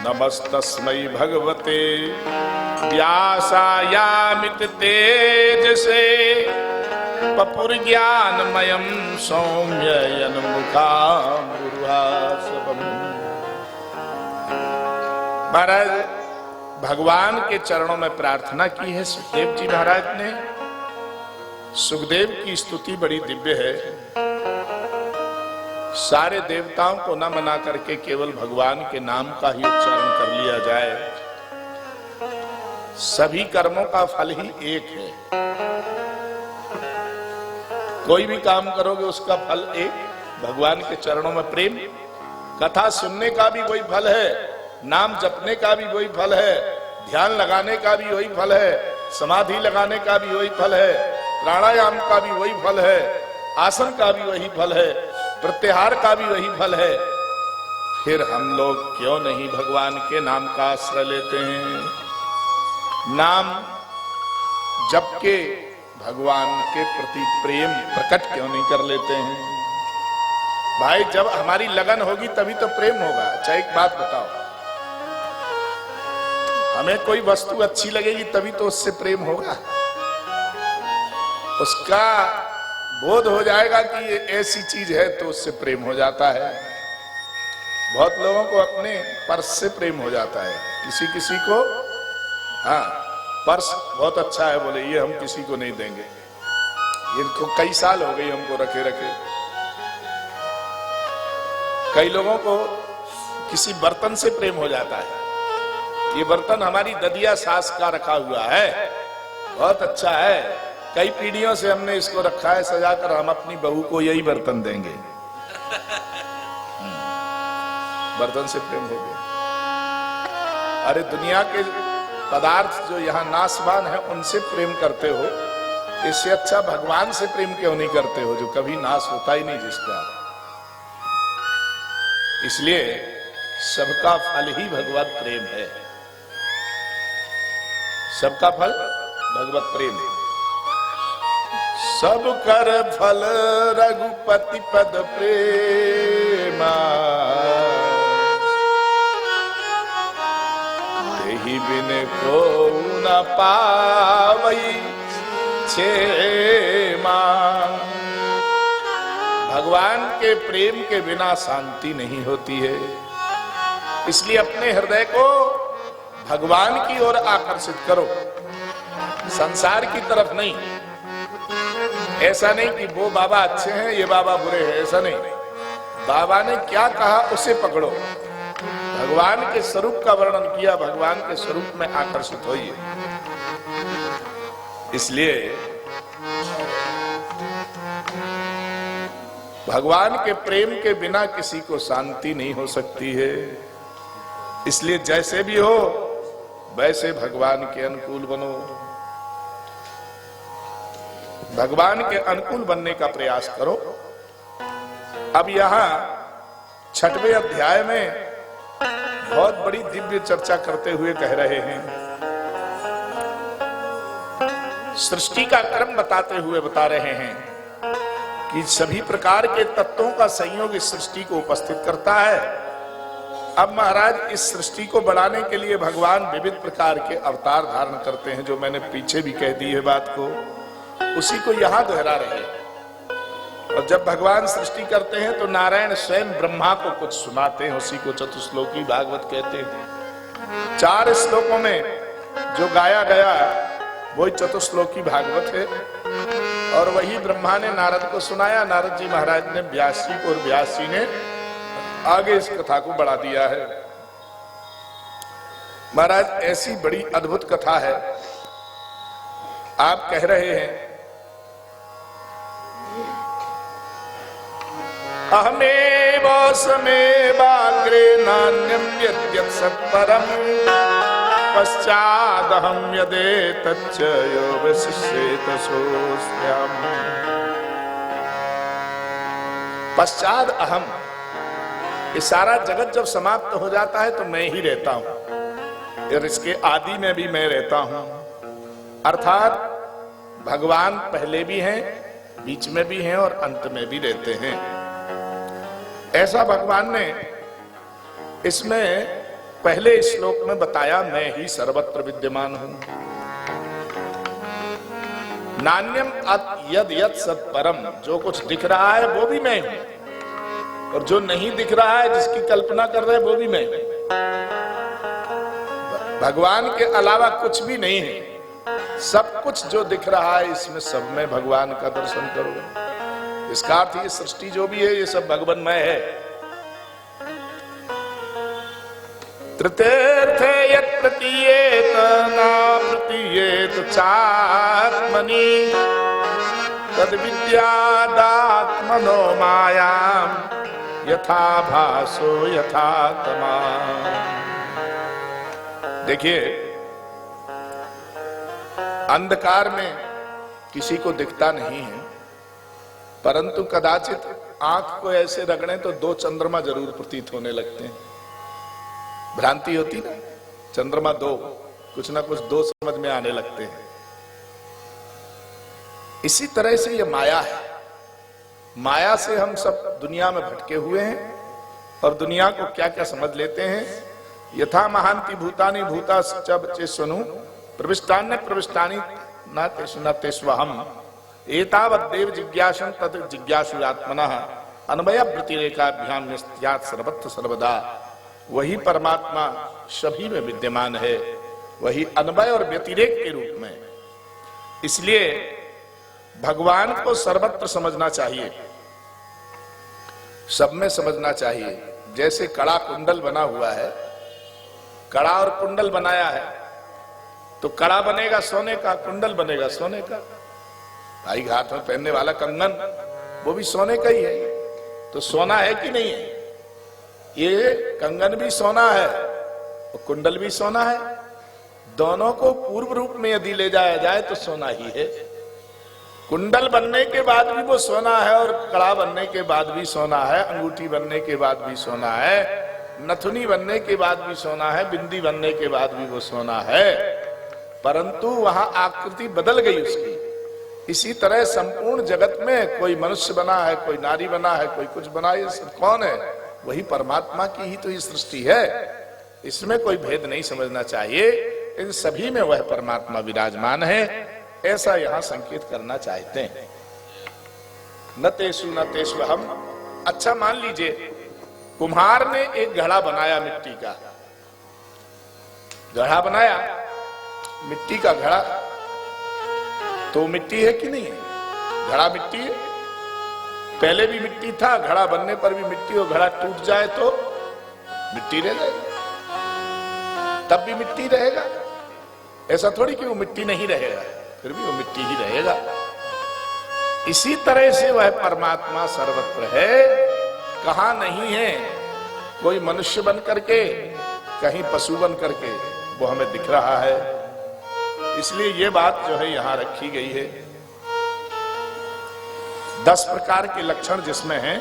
नमस्तस्मै भगवते व्यासायामित तेजसे पपुर्ज्ञानमयं सौम्य यन्मुखाम्बुरुहासवम्। महाराज भगवान के चरणों में प्रार्थना की है सुखदेव जी महाराज ने। सुखदेव की स्तुति बड़ी दिव्य है। सारे देवताओं को न मना करके केवल भगवान के नाम का ही उच्चारण कर लिया जाए। सभी कर्मों का फल ही एक है। कोई भी काम करोगे उसका फल एक। भगवान के चरणों में प्रेम, कथा सुनने का भी वही फल है, नाम जपने का भी वही फल है, ध्यान लगाने का भी वही फल है, समाधि लगाने का भी वही फल है, प्राणायाम का भी वही फल है, आसन का भी वही फल है, प्रत्याहार का भी वही फल है। फिर हम लोग क्यों नहीं भगवान के नाम का आश्रय लेते हैं? नाम जप के भगवान के प्रति प्रेम प्रकट क्यों नहीं कर लेते हैं? भाई जब हमारी लगन होगी तभी तो प्रेम होगा। अच्छा एक बात बताओ, हमें कोई वस्तु अच्छी लगेगी तभी तो उससे प्रेम होगा। उसका बोध हो जाएगा कि ये ऐसी चीज है तो उससे प्रेम हो जाता है। बहुत लोगों को अपने पर्स से प्रेम हो जाता है, किसी किसी को हाँ पर्स बहुत अच्छा है, बोले ये हम किसी को नहीं देंगे, इनको कई साल हो गए हमको रखे रखे। कई लोगों को किसी बर्तन से प्रेम हो जाता है, ये बर्तन हमारी ददिया सास का रखा हुआ है, बहुत अच्छा है, कई पीढ़ियों से हमने इसको रखा है सजाकर, हम अपनी बहू को यही बर्तन देंगे। बर्तन से प्रेम हो गया। अरे दुनिया के पदार्थ जो यहाँ नाशवान है उनसे प्रेम करते हो, इससे अच्छा भगवान से प्रेम क्यों नहीं करते हो जो कभी नाश होता ही नहीं जिसका। इसलिए सबका फल ही भगवत प्रेम है। सबका फल भगवत प्रेम है। सब कर फल रघुपति पद प्रेमा, तेहि बिन को न पावई क्षेमा। भगवान के प्रेम के बिना शांति नहीं होती है। इसलिए अपने हृदय को भगवान की ओर आकर्षित करो, संसार की तरफ नहीं। ऐसा नहीं कि वो बाबा अच्छे हैं ये बाबा बुरे हैं, ऐसा नहीं। बाबा ने क्या कहा उसे पकड़ो। भगवान के स्वरूप का वर्णन किया, भगवान के स्वरूप में आकर्षित होइए। इसलिए भगवान के प्रेम के बिना किसी को शांति नहीं हो सकती है। इसलिए जैसे भी हो वैसे भगवान के अनुकूल बनो, भगवान के अनुकूल बनने का प्रयास करो। अब यहां 6वें अध्याय में बहुत बड़ी दिव्य चर्चा करते हुए कह रहे हैं, सृष्टि का क्रम बताते हुए बता रहे हैं कि सभी प्रकार के तत्वों का संयोग इस सृष्टि को उपस्थित करता है। अब महाराज इस सृष्टि को बढ़ाने के लिए भगवान विविध प्रकार के अवतार धारण करते हैं, जो मैंने पीछे भी कह दी है बात को, उसी को यहां दोहरा रहे हैं। और जब भगवान सृष्टि करते हैं तो नारायण स्वयं ब्रह्मा को कुछ सुनाते हैं, उसी को चतुश्लोकी भागवत कहते हैं। 4 श्लोकों में जो गाया गया वही चतुश्लोकी भागवत है, और वही ब्रह्मा ने नारद को सुनाया। नारद जी महाराज ने व्यास जी को, और व्यास जी ने आगे इस कथा को बढ़ा दिया है। महाराज ऐसी बड़ी अद्भुत कथा है। आप कह रहे हैं अहमेवासमेवाग्रे नान्यं यद्यत् सत्परम् पश्चादहं यदेतच्च यो वशिष्येत सोऽस्म्यहम्। पश्चाद अहम, ये सारा जगत जब समाप्त हो जाता है तो मैं ही रहता हूं, और इसके आदि में भी मैं रहता हूं। अर्थात भगवान पहले भी हैं, बीच में भी हैं और अंत में भी रहते हैं। ऐसा भगवान ने इसमें पहले श्लोक में बताया मैं ही सर्वत्र विद्यमान हूं। नान्यम यद यद सत्परम, जो कुछ दिख रहा है वो भी मैं हूं, और जो नहीं दिख रहा है जिसकी कल्पना कर रहे हैं वो भी मैं हूं। भगवान के अलावा कुछ भी नहीं है, सब कुछ जो दिख रहा है इसमें सब में भगवान का दर्शन करो। इसका अर्थ ये सृष्टि जो भी है ये सब भगवानमय है। तृतीर्थे यत् प्रतीयेत न प्रतीयेत चात्मनि तद विद्यादात्मनो मायाम यथा भासो यथा तमा। देखिए, अंधकार में किसी को दिखता नहीं है, परंतु कदाचित आंख को ऐसे रगड़े तो दो चंद्रमा जरूर प्रतीत होने लगते हैं। भ्रांति होती ना, चंद्रमा दो, कुछ ना कुछ दो समझ में आने लगते हैं। इसी तरह से ये माया है। माया से हम सब दुनिया में भटके हुए हैं और दुनिया को क्या क्या समझ लेते हैं। यथा महांति भूतानि भूता चेष्वनु प्रविष्टान्य प्रविष्टानि न तेषु न तेष्वहम एतावत् देव जिज्ञासं तत् जिज्ञासुरात्मनः अन्वय वृत्तिरेखाभ्याम निस्त्यात् सर्वत्र सर्वदा। वही परमात्मा सभी में विद्यमान है, वही अन्वय और व्यतिरेक के रूप में। इसलिए भगवान को सर्वत्र समझना चाहिए, सब में समझना चाहिए। जैसे कड़ा कुंडल बना हुआ है, कड़ा और कुंडल बनाया है, तो कड़ा बनेगा सोने का, कुंडल बनेगा सोने का। भाई हाथ में पहनने वाला कंगन वो भी सोने का ही है, तो सोना है कि नहीं है? ये कंगन भी सोना है और कुंडल भी सोना है। दोनों को पूर्व रूप में यदि ले जाया जाए तो सोना ही है। कुंडल बनने के बाद भी वो सोना है और कड़ा बनने के बाद भी सोना है, अंगूठी बनने के बाद भी सोना है, नथुनी बनने के बाद भी सोना है, बिंदी बनने के बाद भी वो सोना है, परंतु वहां आकृति बदल गई उसकी। इसी तरह संपूर्ण जगत में कोई मनुष्य बना है, कोई नारी बना है, कोई कुछ बना है, ये सब कौन है? वही परमात्मा की ही तो ये सृष्टि है। इसमें कोई भेद नहीं समझना चाहिए, इन सभी में वह परमात्मा विराजमान है, ऐसा यहां संकेत करना चाहते हैं। न तेषु न तेष्वहम। अच्छा, मान लीजिए कुम्हार ने एक घड़ा बनाया, मिट्टी का घड़ा बनाया, मिट्टी का घड़ा, तो मिट्टी है कि नहीं है? घड़ा मिट्टी है, पहले भी मिट्टी था, घड़ा बनने पर भी मिट्टी, और घड़ा टूट जाए तो मिट्टी रह जाएगी, तब भी मिट्टी रहेगा। ऐसा थोड़ी कि वो मिट्टी नहीं रहेगा, फिर भी वो मिट्टी ही रहेगा। इसी तरह से वह परमात्मा सर्वत्र है, कहां नहीं है। कोई मनुष्य बन करके, कहीं पशु बन करके वो हमें दिख रहा है। इसलिए ये बात जो है यहां रखी गई है। 10 प्रकार के लक्षण जिसमें हैं,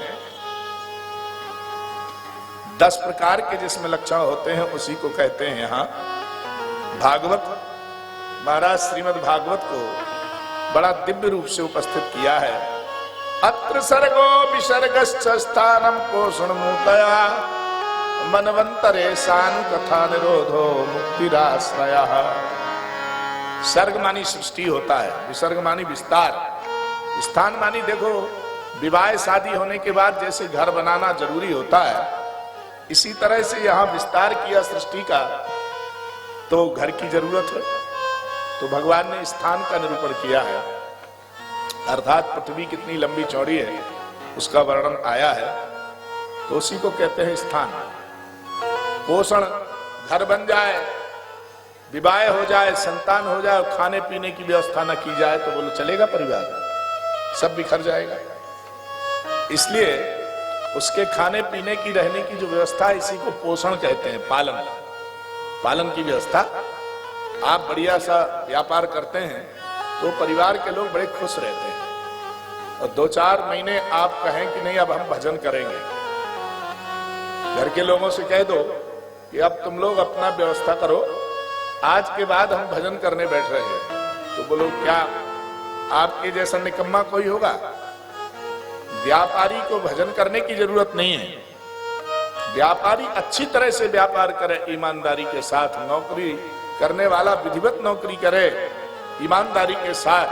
10 प्रकार के जिसमें लक्षण होते हैं उसी को कहते हैं यहां भागवत। महाराज श्रीमद् भागवत को बड़ा दिव्य रूप से उपस्थित किया है। अत्र सर्गो विसर्गश्च स्थानम पोषण मूतया मनवंतरे सानु कथा निरोधो मुक्तिराश्रयः। सर्ग मानी सृष्टि होता है, विसर्ग मानी विस्तार, स्थान मानी देखो विवाह शादी होने के बाद जैसे घर बनाना जरूरी होता है, इसी तरह से यहां विस्तार किया सृष्टि का, तो घर की जरूरत है, तो भगवान ने स्थान का निरूपण किया है। अर्थात पृथ्वी कितनी लंबी चौड़ी है उसका वर्णन आया है, तो उसी को कहते हैं स्थान। पोषण, घर बन जाए, विवाह हो जाए, संतान हो जाए और खाने पीने की व्यवस्था न की जाए तो बोलो चलेगा? परिवार सब बिखर जाएगा। इसलिए उसके खाने पीने की, रहने की जो व्यवस्था है, इसी को पोषण कहते हैं, पालन, पालन की व्यवस्था। आप बढ़िया सा व्यापार करते हैं तो परिवार के लोग बड़े खुश रहते हैं, और 2-4 महीने आप कहें कि नहीं अब हम भजन करेंगे, घर के लोगों से कह दो कि अब तुम लोग अपना व्यवस्था करो, आज के बाद हम भजन करने बैठ रहे हैं, तो बोलो क्या आपके जैसा निकम्मा कोई होगा? व्यापारी को भजन करने की जरूरत नहीं है, व्यापारी अच्छी तरह से व्यापार करे, ईमानदारी के साथ नौकरी करने वाला विधिवत नौकरी करे ईमानदारी के साथ,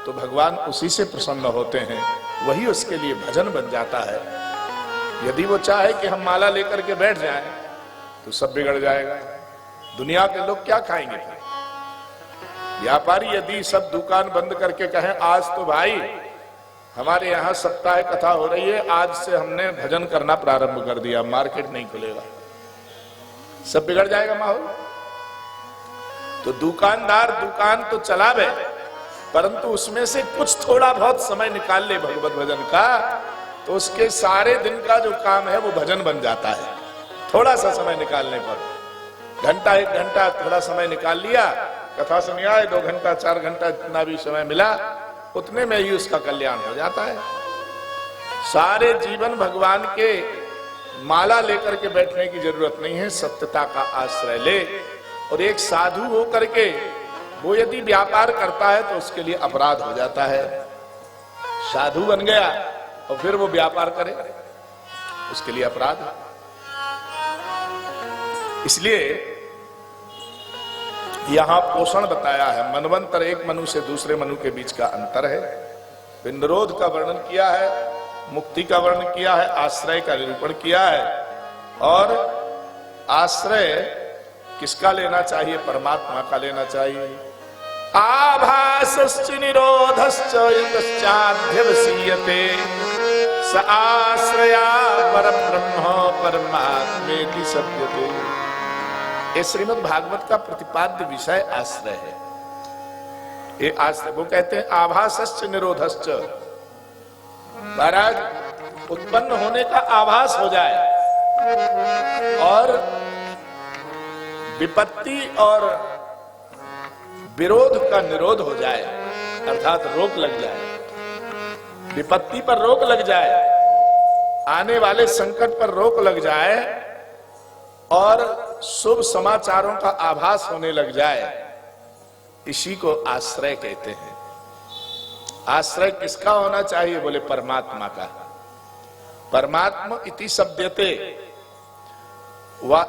तो भगवान उसी से प्रसन्न होते हैं, वही उसके लिए भजन बन जाता है। यदि वो चाहे कि हम माला लेकर के बैठ जाएं तो सब बिगड़ जाएगा। दुनिया के लोग क्या खाएंगे? व्यापारी यदि सब दुकान बंद करके कहें आज तो भाई हमारे यहाँ सप्ताह कथा हो रही है, आज से हमने भजन करना प्रारंभ कर दिया, मार्केट नहीं खुलेगा, सब बिगड़ जाएगा माहौल। तो दुकानदार दुकान तो चलावे, परंतु उसमें से कुछ थोड़ा बहुत समय निकाल ले भगवत भजन का, तो उसके सारे दिन का जो काम है वो भजन बन जाता है। थोड़ा सा समय निकालने पर, घंटा 1 घंटा थोड़ा समय निकाल लिया, कथा सुन आए, 2 घंटा 4 घंटा जितना भी समय मिला उतने में ही उसका कल्याण हो जाता है। सारे जीवन भगवान के माला लेकर के बैठने की जरूरत नहीं है, सत्यता का आश्रय ले। और एक साधु हो करके वो यदि व्यापार करता है तो उसके लिए अपराध हो जाता है। साधु बन गया और फिर वो व्यापार करे, उसके लिए अपराध है। इसलिए यहां पोषण बताया है। मनवंतर एक मनु से दूसरे मनु के बीच का अंतर है। फिर निरोध का वर्णन किया है, मुक्ति का वर्णन किया है, आश्रय का निरूपण किया है। और आश्रय किसका लेना चाहिए? परमात्मा का लेना चाहिए। आभासश्च निरोधश्च यतश्चाध्यवसीयते स आश्रया परब्रह्म परमात्मेति सत्यते। ये श्रीमद् भागवत का प्रतिपाद्य विषय आश्रय है। ये आश्रय वो कहते हैं आभासश्च निरोधश्च, महाराज उत्पन्न होने का आभास हो जाए और विपत्ति और विरोध का निरोध हो जाए, अर्थात रोक लग जाए। विपत्ति पर रोक लग जाए, आने वाले संकट पर रोक लग जाए और शुभ समाचारों का आभास होने लग जाए, इसी को आश्रय कहते हैं। आश्रय किसका होना चाहिए? बोले परमात्मा का। परमात्मा इति शब्दते,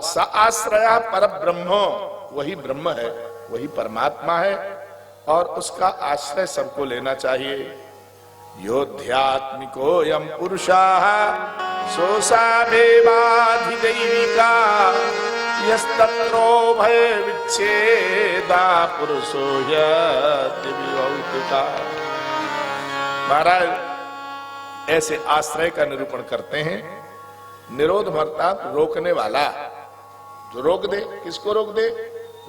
स आश्रया परब्रह्मो, वही ब्रह्म है, वही परमात्मा है और उसका आश्रय सबको लेना चाहिए। योध्यात्मिको यम पुरुषाः सोसा देवाधिदैविका यस्तत्रो भय विच्छेदा पुरुषो यति विभौतिका। महाराज ऐसे आश्रय का निरूपण करते हैं। निरोध अर्थात रोकने वाला, जो रोक दे। किसको रोक दे?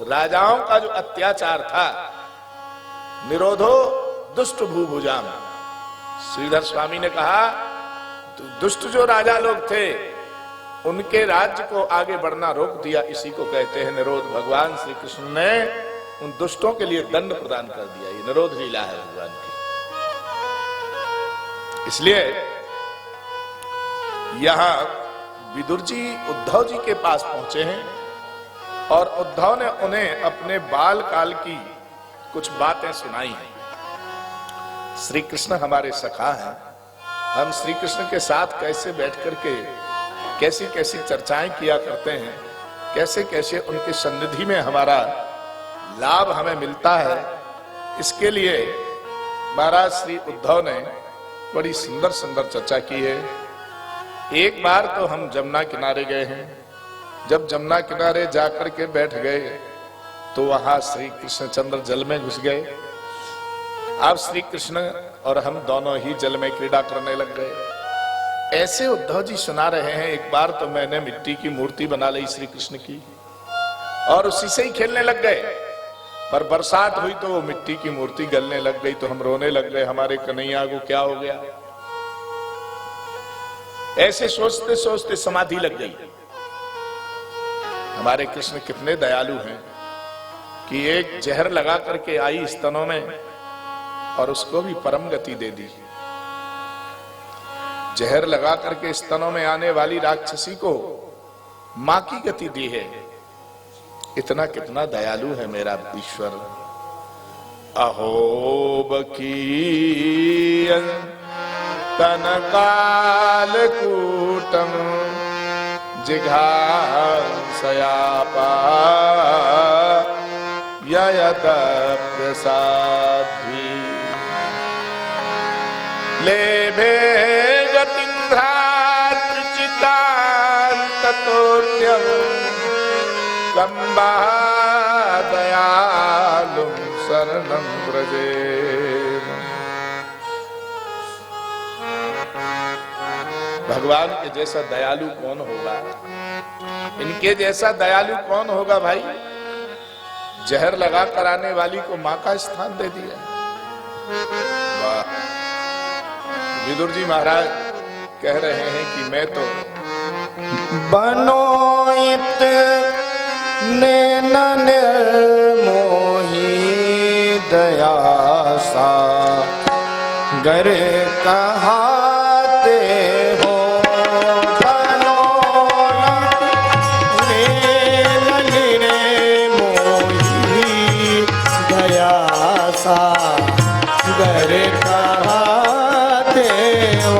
राजाओं का जो अत्याचार था। निरोधो दुष्ट भूभुजाम। श्रीधर स्वामी ने कहा दुष्ट जो राजा लोग थे उनके राज्य को आगे बढ़ना रोक दिया, इसी को कहते हैं निरोध। भगवान श्री कृष्ण ने उन दुष्टों के लिए दंड प्रदान कर दिया। ये निरोध लीला है भगवान की। इसलिए यहां विदुर जी उद्धव जी के पास पहुंचे हैं और उद्धव ने उन्हें अपने बाल काल की कुछ बातें सुनाई हैं। श्री कृष्ण हमारे सखा हैं, हम श्री कृष्ण के साथ कैसे बैठ करके कैसी कैसी चर्चाएं किया करते हैं, कैसे कैसे उनके सन्निधि में हमारा लाभ हमें मिलता है। इसके लिए महाराज श्री उद्धव ने बड़ी सुंदर सुंदर चर्चा की है। एक बार तो हम जमुना किनारे गए हैं। जब जमुना किनारे जाकर के बैठ गए तो वहां श्री कृष्णचंद्र जल में घुस गए। अब श्री कृष्ण और हम दोनों ही जल में क्रीड़ा करने लग गए। ऐसे उद्धव जी सुना रहे हैं। एक बार तो मैंने मिट्टी की मूर्ति बना ली श्री कृष्ण की और उसी से ही खेलने लग गए, पर बरसात हुई तो वो मिट्टी की मूर्ति गलने लग गई, तो हम रोने लग गए, हमारे कन्हैया को क्या हो गया। ऐसे सोचते सोचते समाधि लग गई। हमारे कृष्ण कितने दयालु हैं कि एक जहर लगा करके आई स्तनों में और उसको भी परम गति दे दी। जहर लगा करके स्तनों में आने वाली राक्षसी को मां की गति दी है। इतना कितना दयालु है मेरा ईश्वर। अहोबकी तन काल कूटम जिघांसयापा ययत प्रसाद्वी लेभे गतीन्द्राच्युचितान्ततोऽन्यं कम्बा दयालुं शरणं व्रजेम। भगवान के जैसा दयालु कौन होगा? इनके जैसा दयालु कौन होगा भाई? जहर लगा कर आने वाली को मां का स्थान दे दिया। वाह! विदुर जी महाराज कह रहे हैं कि मैं तो बनोइत नैन निर्मोही दयासा गर कहाते हो। बनोइत नैन निर्मोही दयासा गर कहाते हो।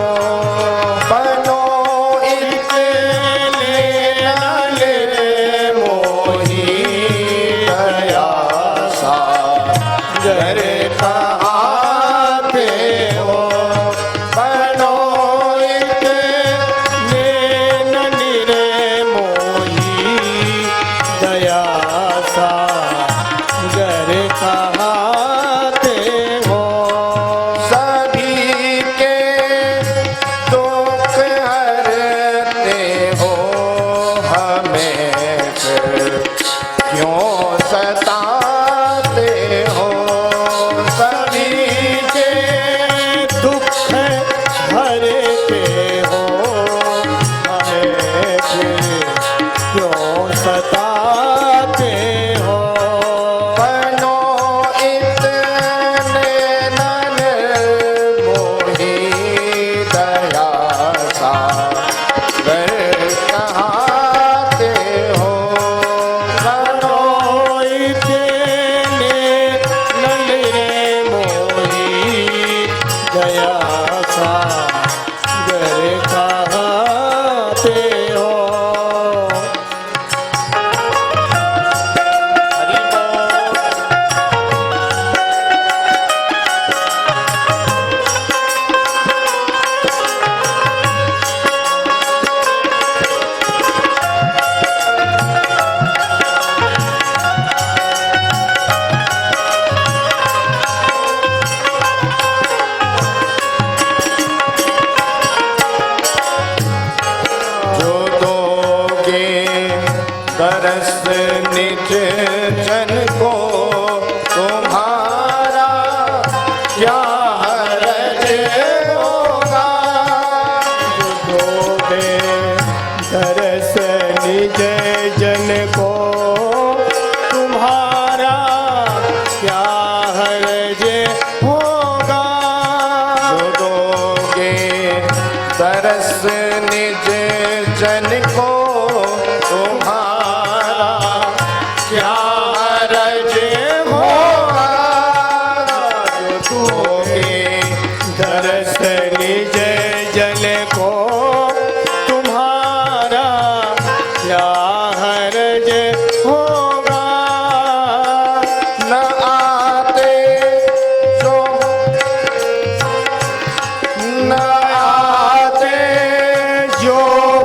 जो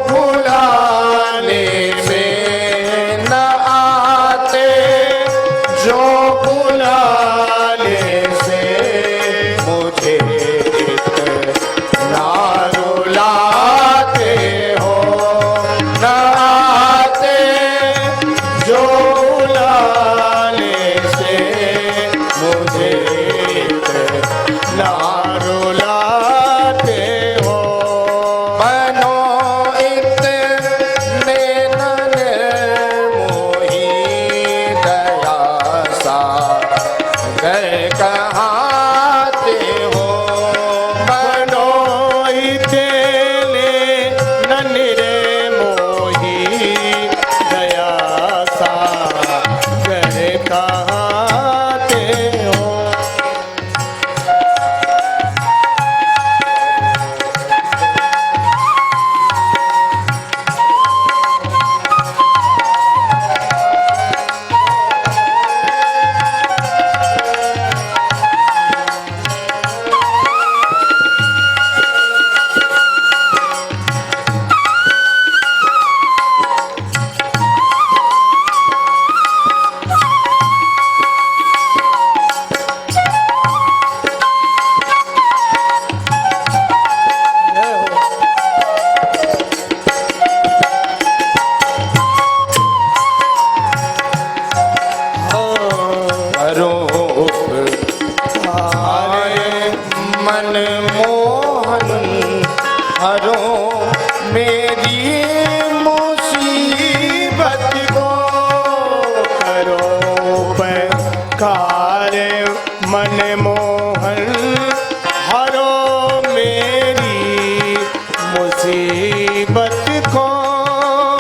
भुला हरो मेरी मुसीबत को, करो उपकार मन मोहन, हरो मेरी मुसीबत को,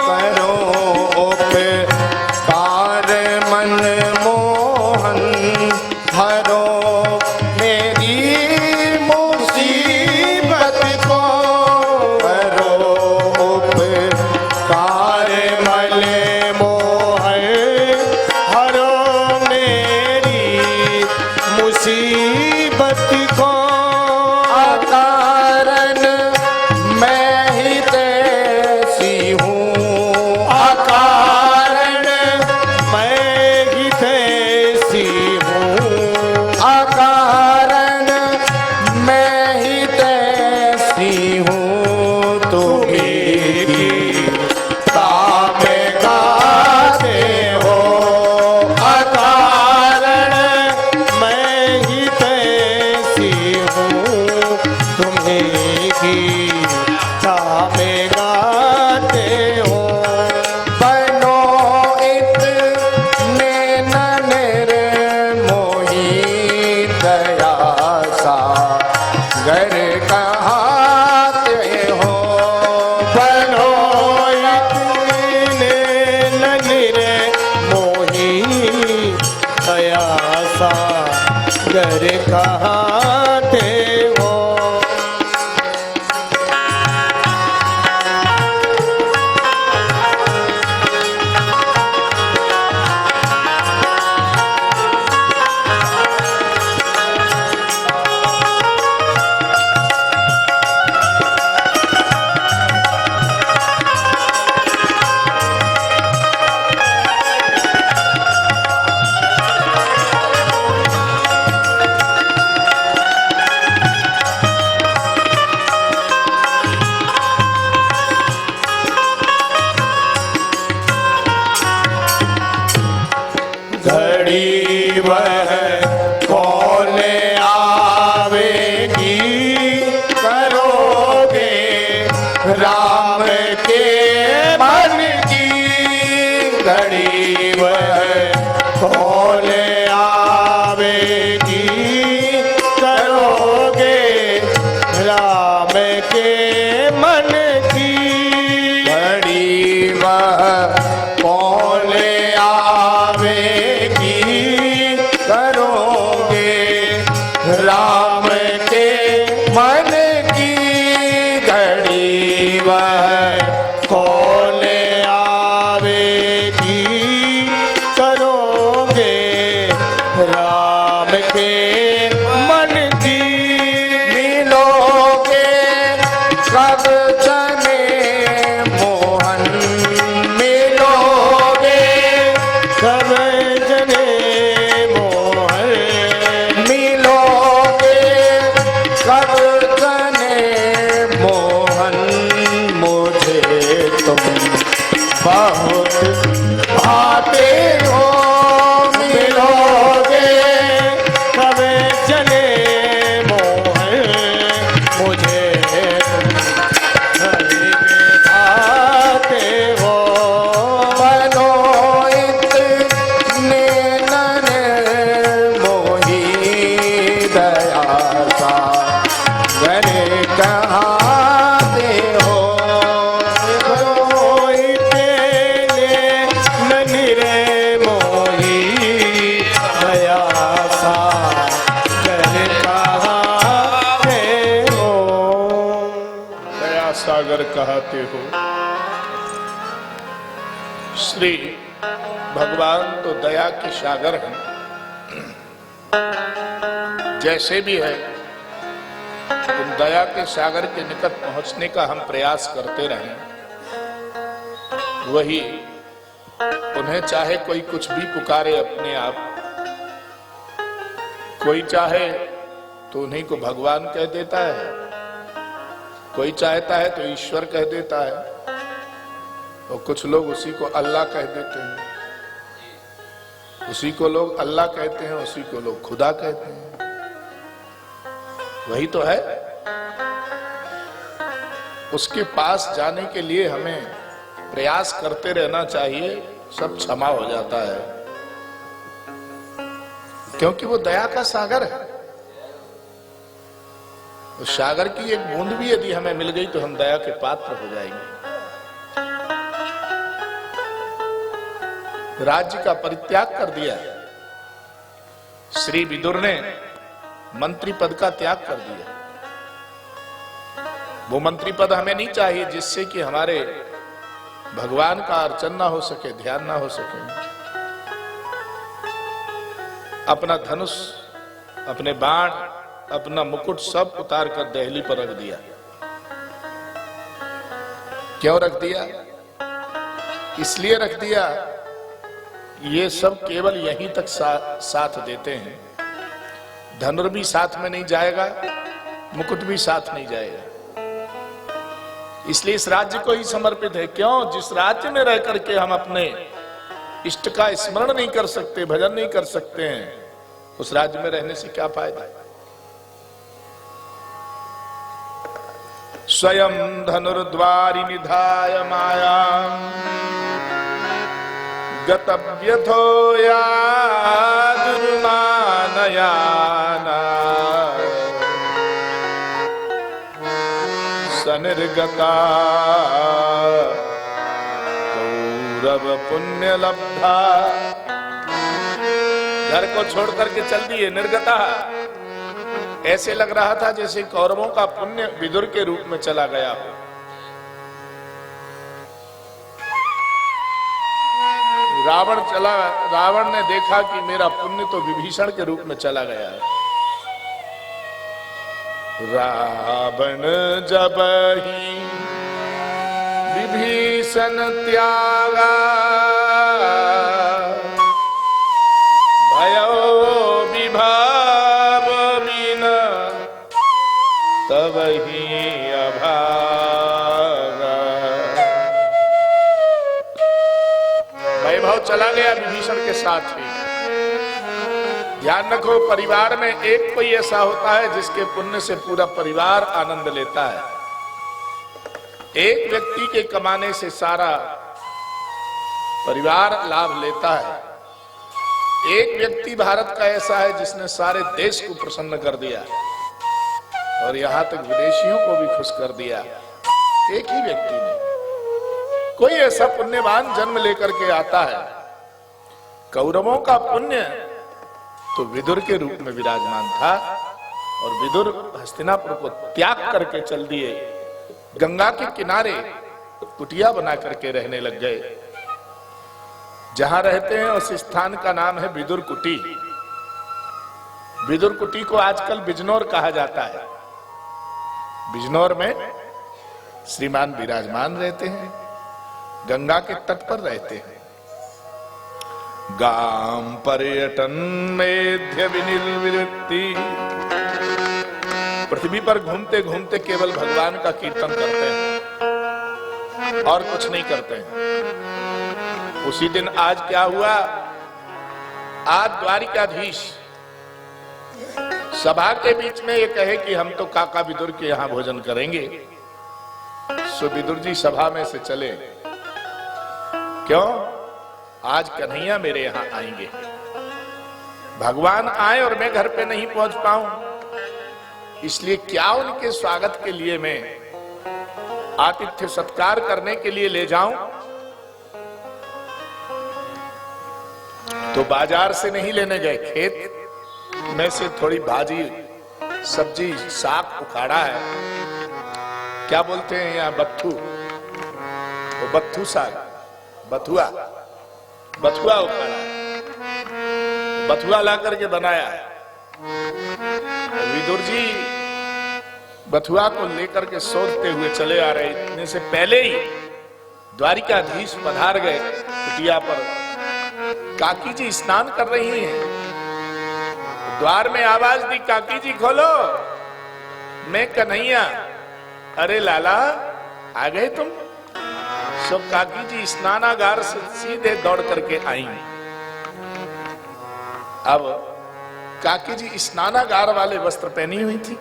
करो उपकार मन मोहन, हरो मेरी मुसीबत को, करो उपकार मन मोहन, हरो मेरी मुसीबत को। अकारण मैं ही तैसी हूँ, अकारण मैं ही तैसी हूँ, अकारण मैं ही तैसी हूँ, तुम्ही ताप गाते हो, अकारण मैं ही तैसी हूँ, तुम्हें गीता में गाते हो। बनो इतने न निर्मोही, दया सागर कहाते हो, बनो इतने न निर्मोही, दया सागर कहाते हो। घड़ी वह कौन आवेगी, करोगे राम के मन की, घड़ी वह कौन आवेगी, करोगे राम के मन की, घड़ी वह कौन आवेगी, करोगे राम के मन की, घड़ी वह कौन आवेगी, करोगे राम के मन की, मिलोगे कब जने मोहन, मिलोगे कब जने मोहन, मिलोगे कब जने मोहन, मुझे तुम बहुत भाते हो, मिलोगे कब जने मोहन, मुझे भाते हो। बनो इतने न निर्मोही, दया सागर कहाते हो, बनो इतने न निर्मोही, दया सागर कहाते हो, दया सागर कहते हो। श्री भगवान तो दया के सागर हैं, जैसे भी है उन दया के सागर के निकट पहुंचने का हम प्रयास करते रहें। वही उन्हें चाहे कोई कुछ भी पुकारे अपने आप, कोई चाहे तो उन्हीं को भगवान कह देता है, कोई चाहता है तो ईश्वर कह देता है, और कुछ लोग उसी को अल्लाह कह देते हैं, उसी को लोग अल्लाह कहते हैं, उसी को लोग खुदा कहते हैं। वही तो है। उसके पास जाने के लिए हमें प्रयास करते रहना चाहिए, सब क्षमा हो जाता है, क्योंकि वो दया का सागर है। उस सागर की एक बूंद भी यदि हमें मिल गई तो हम दया के पात्र हो जाएंगे। राज्य का परित्याग कर दिया श्री विदुर ने, मंत्री पद का त्याग कर दिया। वो मंत्री पद हमें नहीं चाहिए जिससे कि हमारे भगवान का अर्चन ना हो सके, ध्यान ना हो सके। अपना धनुष, अपने बाण, अपना मुकुट सब उतार कर दहली पर रख दिया। क्यों रख दिया? इसलिए रख दिया, ये सब केवल यहीं तक साथ देते हैं। धनुर भी साथ में नहीं जाएगा, मुकुट भी साथ नहीं जाएगा। इसलिए इस राज्य को ही समर्पित है। क्यों? जिस राज्य में रह करके हम अपने इष्ट का स्मरण नहीं कर सकते, भजन नहीं कर सकते हैं, उस राज्य में रहने से क्या फायदा? स्वयं धनुर्द्वारि निधाय मायां गतव्यथो यादुर्मानयाना सनिर्गता कौरव पुण्य लब्धा। घर को छोड़ करके चल दिए, निर्गता। ऐसे लग रहा था जैसे कौरवों का पुण्य विदुर के रूप में चला गया हो। रावण ने देखा कि मेरा पुण्य तो विभीषण के रूप में चला गया है। रावण जब ही विभीषण त्यागा भयो विभाव बिन तब ही अभागा। वैभव चला गया विभीषण के साथ ही। ध्यान रखो, परिवार में एक कोई ऐसा होता है जिसके पुण्य से पूरा परिवार आनंद लेता है। एक व्यक्ति के कमाने से सारा परिवार लाभ लेता है। एक व्यक्ति भारत का ऐसा है जिसने सारे देश को प्रसन्न कर दिया और यहां तक विदेशियों को भी खुश कर दिया। एक ही व्यक्ति ने। कोई ऐसा पुण्यवान जन्म लेकर के आता है। कौरवों का पुण्य तो विदुर के रूप में विराजमान था और विदुर हस्तिनापुर को त्याग करके चल दिए। गंगा के किनारे कुटिया बना करके रहने लग गए। जहां रहते हैं उस स्थान का नाम है विदुर कुटी। विदुर कुटी को आजकल बिजनौर कहा जाता है। बिजनौर में श्रीमान विराजमान रहते हैं, गंगा के तट पर रहते हैं। गाम पर्यटन मेध्य विनिर्वृत्ति। पृथ्वी पर घूमते घूमते केवल भगवान का कीर्तन करते हैं और कुछ नहीं करते हैं। उसी दिन आज क्या हुआ? आज द्वारिकाधीश सभा के बीच में ये कहे कि हम तो काका विदुर के यहां भोजन करेंगे। सो विदुर जी सभा में से चले। क्यों? आज कन्हैया मेरे यहां आएंगे। भगवान आए और मैं घर पे नहीं पहुंच पाऊं, इसलिए क्या उनके स्वागत के लिए मैं आतिथ्य सत्कार करने के लिए ले जाऊं? तो बाजार से नहीं लेने गए, खेत में से थोड़ी भाजी सब्जी साग उखाड़ा है। क्या बोलते हैं यहाँ? बत्थू। वो बत्थू साग, बथुआ उखाड़ा, बथुआ ला करके बनाया है। विदुर जी बथुआ को लेकर के सोचते हुए चले आ रहे। इतने से पहले ही द्वारिकाधीश पधार गए कुटिया पर। काकी जी स्नान कर रही हैं। द्वार में आवाज दी, काकी जी खोलो, मैं कन्हैया। अरे लाला आ गए तुम? सो काकी जी स्नानागार से सीधे दौड़ करके आई। अब काकी जी स्नानागार वाले वस्त्र पहनी हुई थी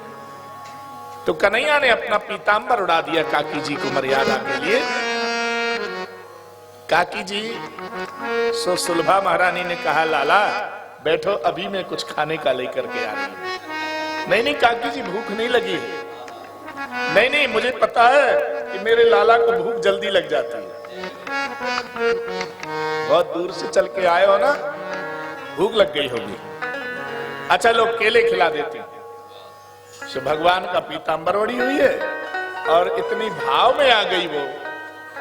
तो कन्हैया ने अपना पीतांबर उड़ा दिया काकी जी को मर्यादा के लिए। काकी जी सो सुलभा महारानी ने कहा, लाला बैठो, अभी मैं कुछ खाने का लेकर के आ रही हूं। नहीं नहीं काकी जी, भूख नहीं लगी। नहीं नहीं, मुझे पता है कि मेरे लाला को भूख जल्दी लग जाती है। बहुत दूर से चल के आए हो ना, भूख लग गई होगी। अच्छा लो केले खिला देती हूं। तो भगवान का पीतांबर ओढ़ी हुई है और इतनी भाव में आ गई वो,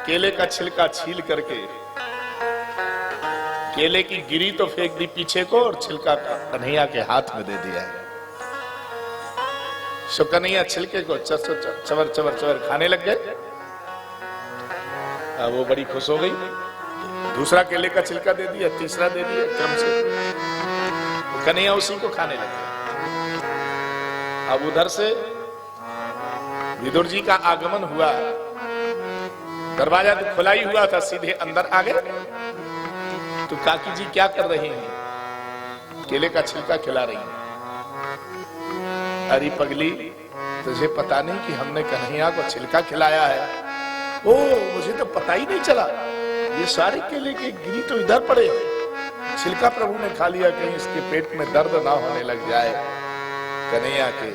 केले का छिलका छील करके केले की गिरी तो फेंक दी पीछे को और छिलका कन्हैया के हाथ में दे दिया है। सो कन्हैया छिलके को चवर चवर चवर खाने लग गए। वो बड़ी खुश हो गई, दूसरा केले का छिलका दे दिया, तीसरा दे दिया, क्रम से कन्हैया उसी को खाने लग गए। अब उधर से विदुर जी का आगमन हुआ, दरवाजा तो खुला ही हुआ था, सीधे अंदर आ गए। तो काकी जी क्या कर रही हैं? केले का छिलका खिला रही हैं। अरे पगली, तुझे पता नहीं कि हमने कन्हैया को छिलका खिलाया है? ओ, मुझे तो पता ही नहीं चला। ये सारे केले के गिरी तो इधर पड़े, छिलका प्रभु ने खा लिया, कहीं इसके पेट में दर्द ना होने लग जाए। कन्हैया के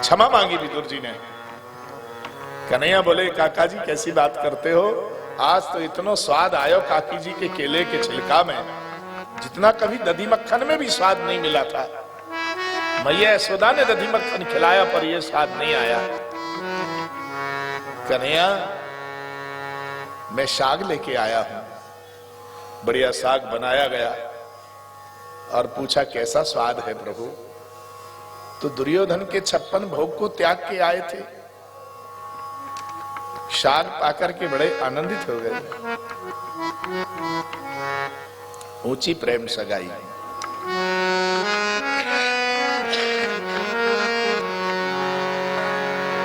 क्षमा मांगी विदुर जी ने। कन्हैया बोले, काका जी कैसी बात करते हो, आज तो इतना स्वाद आयो काकी जी के केले के छिलका में, जितना कभी दधी मक्खन में भी स्वाद नहीं मिला था। मैया यशोदा ने दधी मक्खन खिलाया पर यह स्वाद नहीं आया। कन्हैया, मैं साग लेके आया हूं, बढ़िया साग बनाया गया। और पूछा कैसा स्वाद है प्रभु? तो दुर्योधन के 56 भोग को त्याग के आए थे, साग पाकर के बड़े आनंदित हो गए। ऊंची प्रेम सगाई।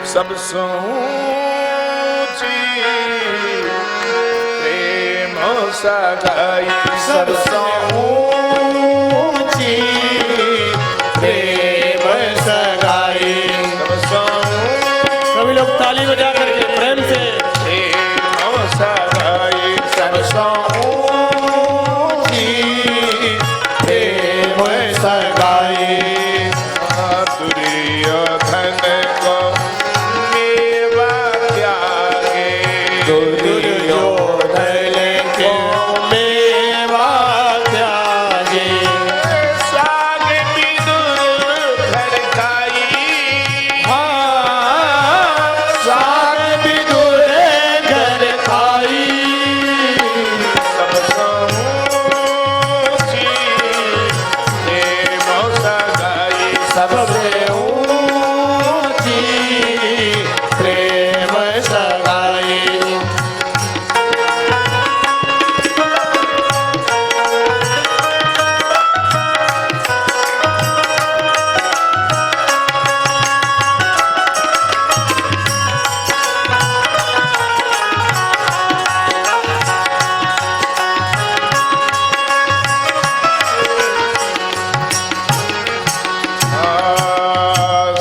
सबसे ऊंची प्रेम सगाई, सबसे ऊंची प्रेम सगाई। सभी लोग ताली बजा करके प्रेम से प्रेम सगाई। सबसे ऊंची प्रेम सगाई। दुर्योधन को मेवा त्यागे, दुर्योधन को मेवा त्यागे। साग विदुर घर खाई। साग विदुर घर खाई। सबसे ऊंची प्रेम सगाई। सबसे ऊंची प्रेम सगाई।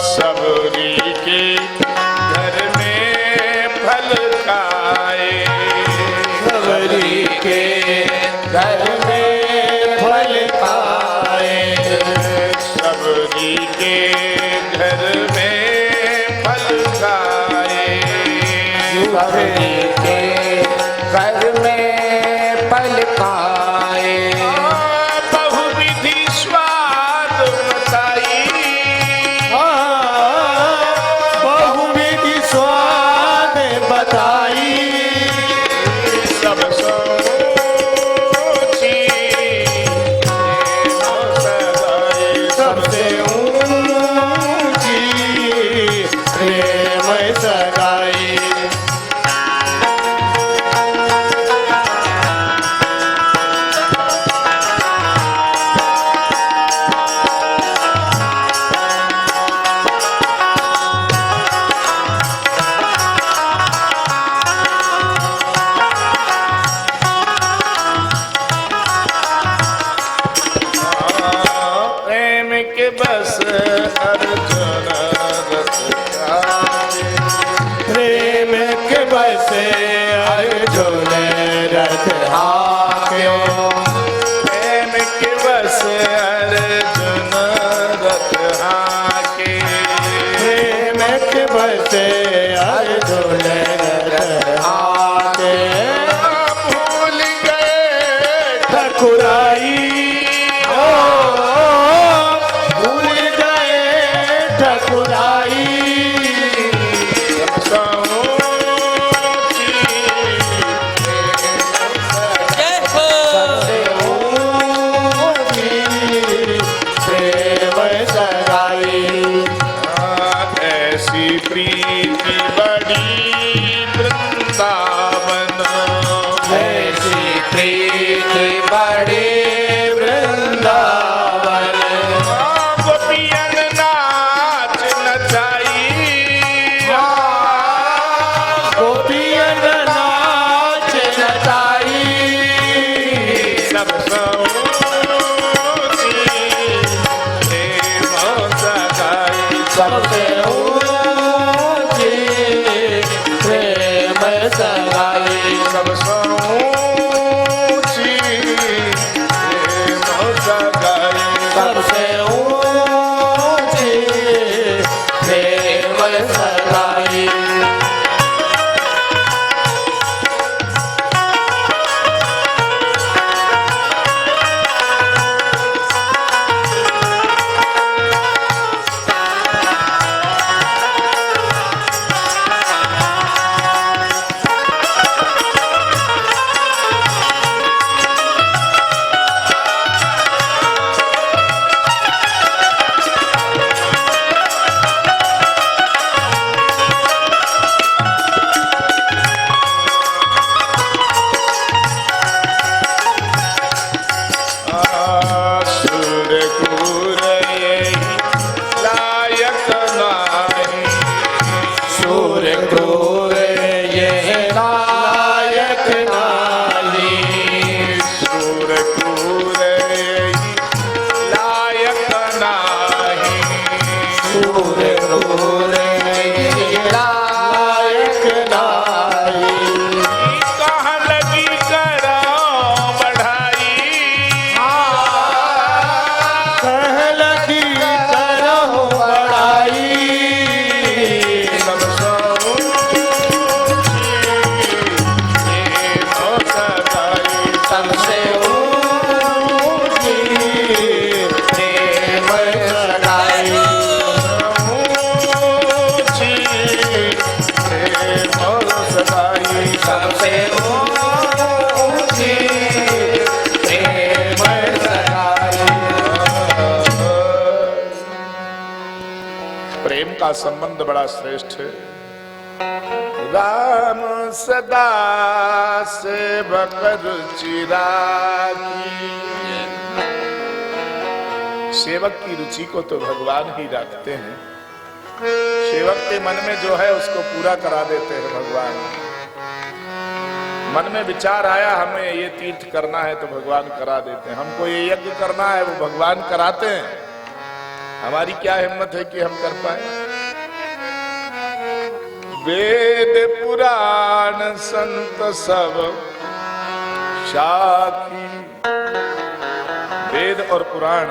सबरी के घर में फल खाए। सबरी के घर में फल खाए। सबरी के घर में फल खाए। सबरी के घर में फल खाए। बहुविधि स्वाद बताई। बहुविधि स्वाद बताई। सबसे ऊंची प्रेम सगाई। सबसे ऊंची प्रेम सगाई। बसे अर्जुन रथ हाक्यो, प्रेम के बस अर्जुन रथ हाके, प्रेम के बसे अर्जुन रथ हाके, भूल गए ठकुराई ओ भूल गए ठकुराई, जय हो। प्रेम सगाई, ऐसी प्रीति बड़ी वृंदावन, ऐसी प्रीति बड़ी वृंदावन, गोपियन नाच नचाई, गोपियन नाच नचाई, सब सबसे ऊंची प्रेम सगाई, सब सबसे ऊंची प्रेम सगाई, का संबंध बड़ा श्रेष्ठ है। राम सदा सेवक चिरागी, सेवक की रुचि को तो भगवान ही रखते हैं। सेवक के मन में जो है उसको पूरा करा देते हैं भगवान। मन में विचार आया हमें ये तीर्थ करना है तो भगवान करा देते हैं, हमको ये यज्ञ करना है वो भगवान कराते हैं। हमारी क्या हिम्मत है कि हम कर पाए। वेद पुराण संत सब साखी, वेद और पुराण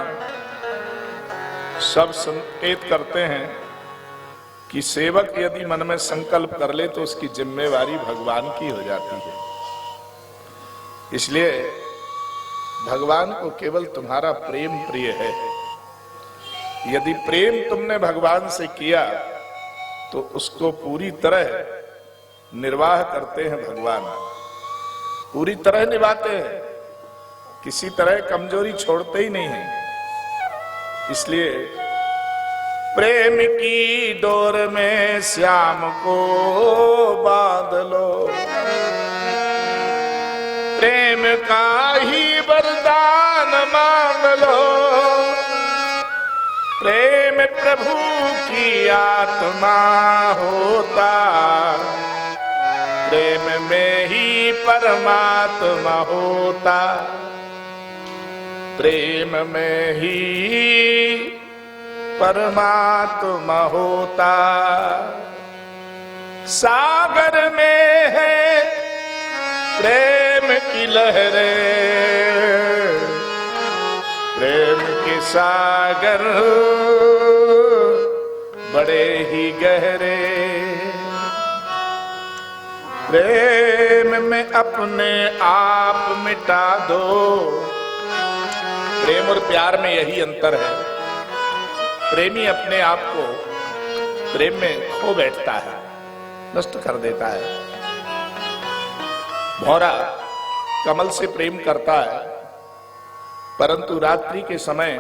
सब संकेत करते हैं कि सेवक यदि मन में संकल्प कर ले तो उसकी जिम्मेवारी भगवान की हो जाती है। इसलिए भगवान को केवल तुम्हारा प्रेम प्रिय है। यदि प्रेम तुमने भगवान से किया तो उसको पूरी तरह निर्वाह करते हैं भगवान, पूरी तरह निभाते हैं, किसी तरह कमजोरी छोड़ते ही नहीं है। इसलिए प्रेम की डोर में श्याम को बांध लो, प्रेम का ही वरदान मांग लो। प्रेम प्रभु की आत्मा होता, प्रेम में ही परमात्मा होता, प्रेम में ही परमात्मा होता। सागर में हैं प्रेम की लहरें, प्रेम के सागर बड़े ही गहरे, प्रेम में अपने आप मिटा दो। प्रेम और प्यार में यही अंतर है। प्रेमी अपने आप को प्रेम में खो बैठता है, नष्ट कर देता है। भौरा कमल से प्रेम करता है, परंतु रात्रि के समय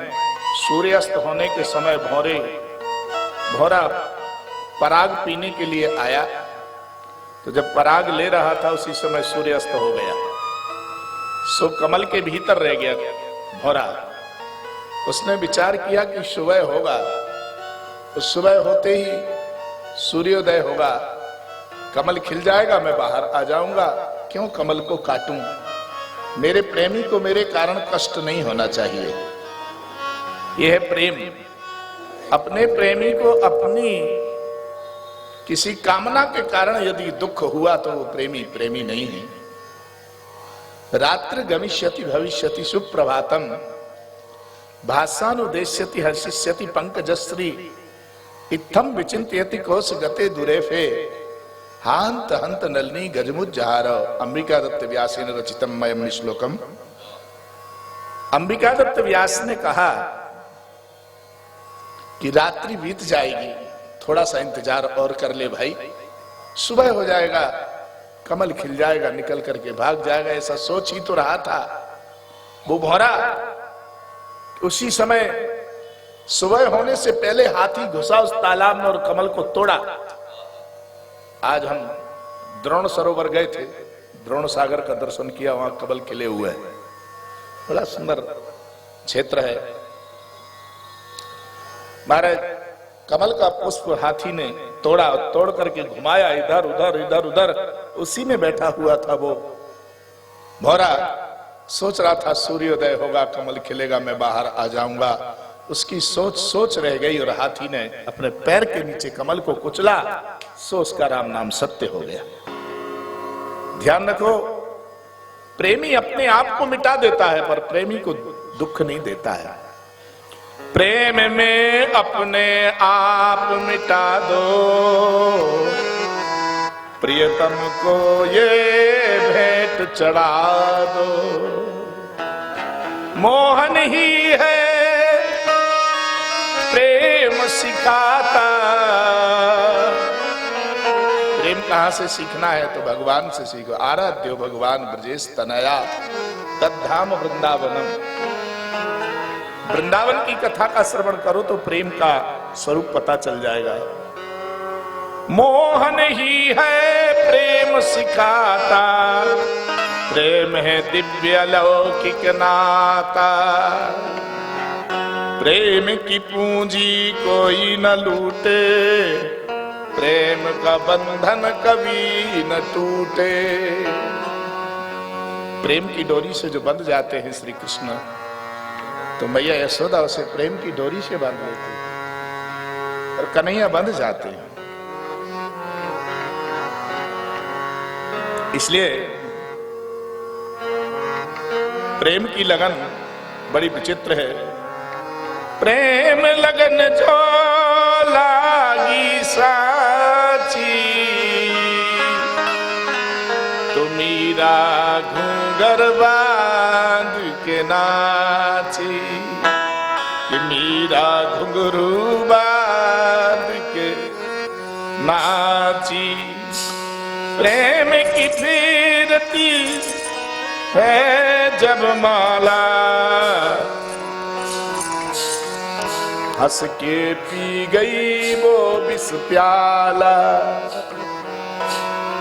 सूर्यास्त होने के समय भौरा पराग पीने के लिए आया, तो जब पराग ले रहा था उसी समय सूर्यास्त हो गया। सो कमल के भीतर रह गया भौरा। उसने विचार किया कि सुबह होगा, तो सुबह होते ही सूर्योदय होगा, कमल खिल जाएगा, मैं बाहर आ जाऊंगा। क्यों कमल को काटूं? मेरे प्रेमी को मेरे कारण कष्ट नहीं होना चाहिए। यह है प्रेम। अपने प्रेमी को अपनी किसी कामना के कारण यदि दुख हुआ तो वो प्रेमी नहीं है। रात्रि गमिष्यति भविष्यति सुप्रभातम भासानुदेश्यति हर्षिष्यति पंकजश्री इत्थम विचिंतयति कोश गते दुरेफे हांत हंत नलिनी गजमुज्जहार। अंबिका दत्त व्यास ने रचितम मयम श्लोकम। अंबिका दत्त व्यास ने कहा कि रात्रि बीत जाएगी, थोड़ा सा इंतजार और कर ले भाई, सुबह हो जाएगा, कमल खिल जाएगा, निकल करके भाग जाएगा। ऐसा सोच ही तो रहा था वो भौरा। उसी समय सुबह होने से पहले हाथी घुसा उस तालाब में और कमल को तोड़ा। आज हम द्रोण सरोवर गए थे, द्रोण सागर का दर्शन किया, वहां कमल खिले हुए हैं, बड़ा सुंदर क्षेत्र है। महाराज कमल का पुष्प हाथी ने तोड़ा, तोड़ करके घुमाया इधर उधर इधर उधर, उसी में बैठा हुआ था वो भौरा। सोच रहा था सूर्योदय होगा, कमल खिलेगा, मैं बाहर आ जाऊंगा। उसकी सोच रह गई और हाथी ने अपने पैर के नीचे कमल को कुचला, सो उसका राम नाम सत्य हो गया। ध्यान रखो, प्रेमी अपने आप को मिटा देता है पर प्रेमी को दुख नहीं देता है। प्रेम में अपने आप मिटा दो, प्रियतम को ये भेंट चढ़ा दो। मोहन ही है प्रेम सिखाता। प्रेम कहां से सीखना है तो भगवान से सीखो। आराध्यो भगवान ब्रजेश तनया तद्धाम वृंदावनम। वृंदावन की कथा का श्रवण करो तो प्रेम का स्वरूप पता चल जाएगा। मोहन ही है प्रेम सिखाता, प्रेम है दिव्य लौकिक नाता। प्रेम की पूंजी कोई न लूटे, प्रेम का बंधन कभी न टूटे। प्रेम की डोरी से जो बंध जाते हैं श्री कृष्ण, तो मैया यशोदा उसे प्रेम की डोरी से बांध लेती और कन्हैया बंध जाते हैं। इसलिए प्रेम की लगन बड़ी विचित्र है। प्रेम लगन जो लागी साची, तो मीरा घूंघर बांध के नाची। कि मीरा घुंघरू बांध के नाची। प्रेम की फिरती है जब माला, हंस के पी गई वो विष प्याला।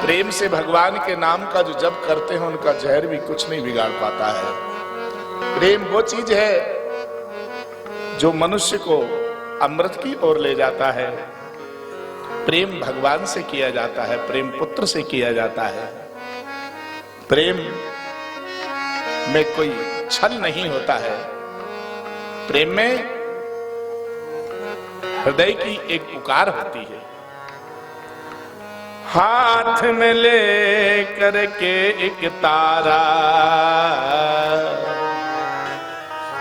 प्रेम से भगवान के नाम का जो जप करते हैं उनका जहर भी कुछ नहीं बिगाड़ पाता है। प्रेम वो चीज है जो मनुष्य को अमृत की ओर ले जाता है। प्रेम भगवान से किया जाता है, प्रेम पुत्र से किया जाता है। प्रेम में कोई छल नहीं होता है। प्रेम में हृदय की एक पुकार होती है। हाथ में ले करके एक तारा,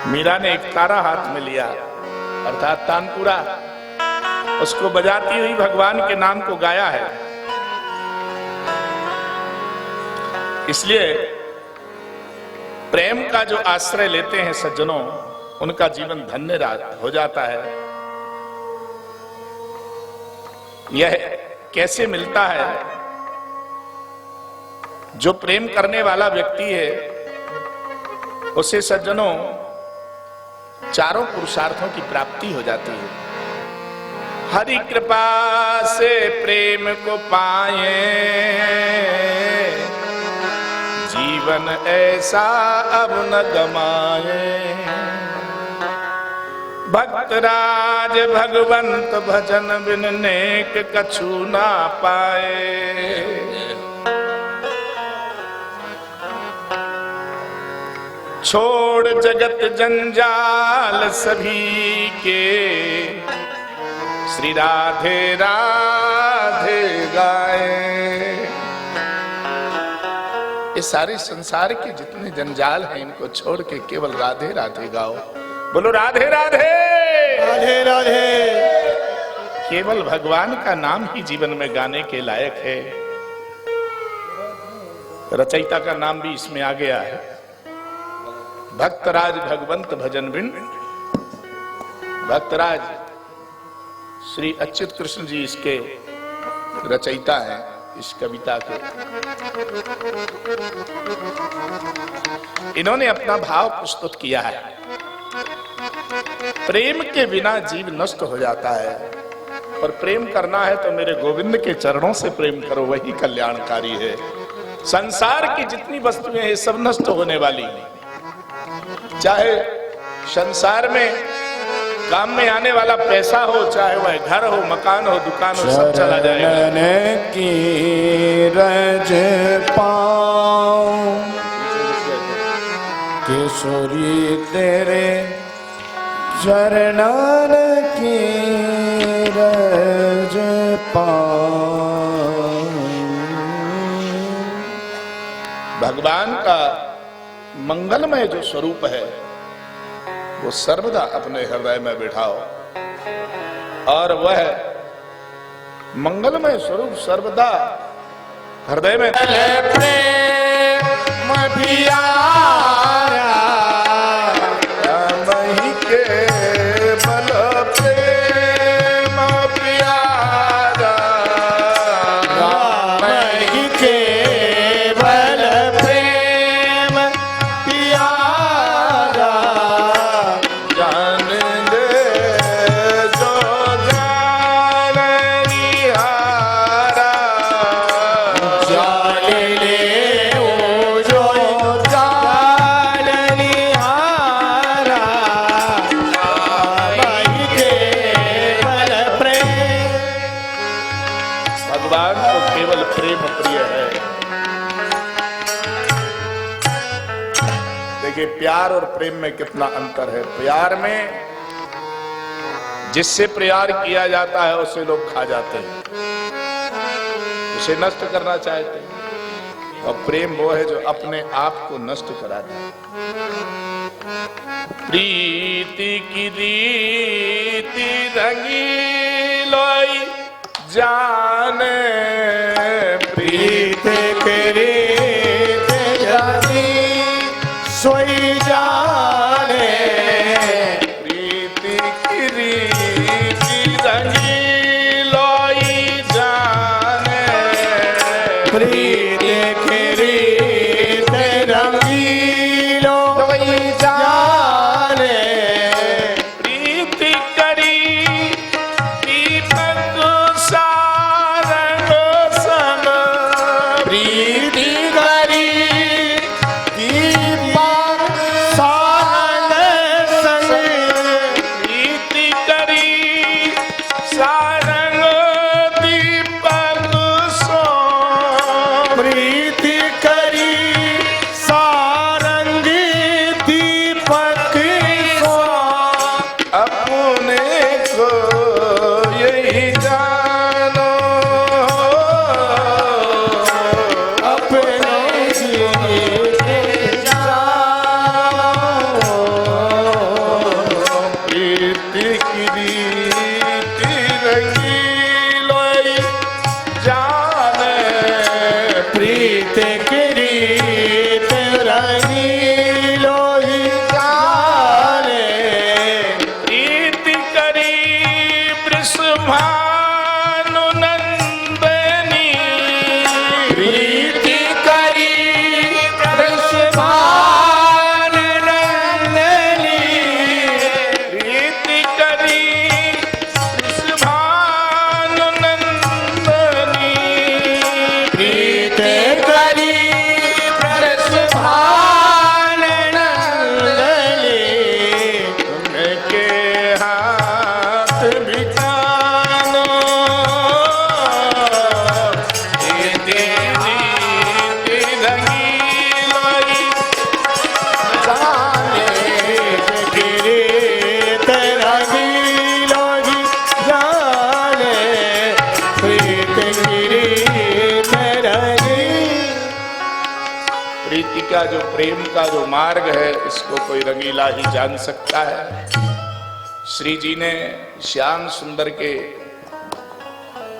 मीरा ने एक तारा हाथ में लिया अर्थात तानपुरा, उसको बजाती हुई भगवान के नाम को गाया है। इसलिए प्रेम का जो आश्रय लेते हैं सज्जनों, उनका जीवन धन्य हो जाता है। यह कैसे मिलता है? जो प्रेम करने वाला व्यक्ति है उसे सज्जनों चारों पुरुषार्थों की प्राप्ति हो जाती है। हरि कृपा से प्रेम को पाए, जीवन ऐसा अब न गमाए। भक्तराज भगवंत भजन बिन नेक कछु ना पाए। छोड़ जगत जंजाल सभी के, श्री राधे राधे गाए। ये सारे संसार के जितने जंजाल हैं इनको छोड़ के केवल राधे राधे गाओ। बोलो राधे राधे राधे राधे। केवल भगवान का नाम ही जीवन में गाने के लायक है। रचयिता का नाम भी इसमें आ गया है। भक्तराज भगवंत भजन बिन। भक्तराज श्री अच्युत कृष्ण जी इसके रचयिता हैं, इस कविता के। इन्होंने अपना भाव प्रस्तुत किया है। प्रेम के बिना जीव नष्ट हो जाता है, और प्रेम करना है तो मेरे गोविंद के चरणों से प्रेम करो, वही कल्याणकारी है। संसार की जितनी वस्तुएं हैं सब नष्ट होने वाली, चाहे संसार में काम में आने वाला पैसा हो, चाहे वह घर हो, मकान हो, दुकान हो, सब चला जाएगा। की रज पाऊं किशोरी तेरे चरणन की रज पाऊं। भगवान का मंगलमय जो स्वरूप है वो सर्वदा अपने हृदय में बिठाओ, और वह मंगलमय स्वरूप सर्वदा हृदय में प्रेम पियारा मही के बल प्रेम प्यारा, मही के बल प्रेम पियारा। जान ले जो जान निहारा, जान ले ओ जो जान निहारा। मही के बल प्रेम। भगवान को केवल प्रेम प्रिय है। देखिए प्यार और प्रेम में कितना अंतर है। प्यार में जिससे प्यार किया जाता है उसे लोग खा जाते हैं, उसे नष्ट करना चाहते हैं, और प्रेम वो है जो अपने आप को नष्ट करा दे। प्रीति की रीति रंगी लोई जाने, प्रीत करे जानी सोई जाने। प्रीति की रीति रंगी लोई जाने, प्रीत करे रंगीलो जाने। प्रीति करी दीपक सारंग सन, प्रीति करी दीपक सारंग संग। प्रीति करी सारंग दीपक सो, प्रीति का जो प्रेम का जो मार्ग है, इसको कोई रंगीला ही जान सकता है। श्री जी ने श्याम सुंदर के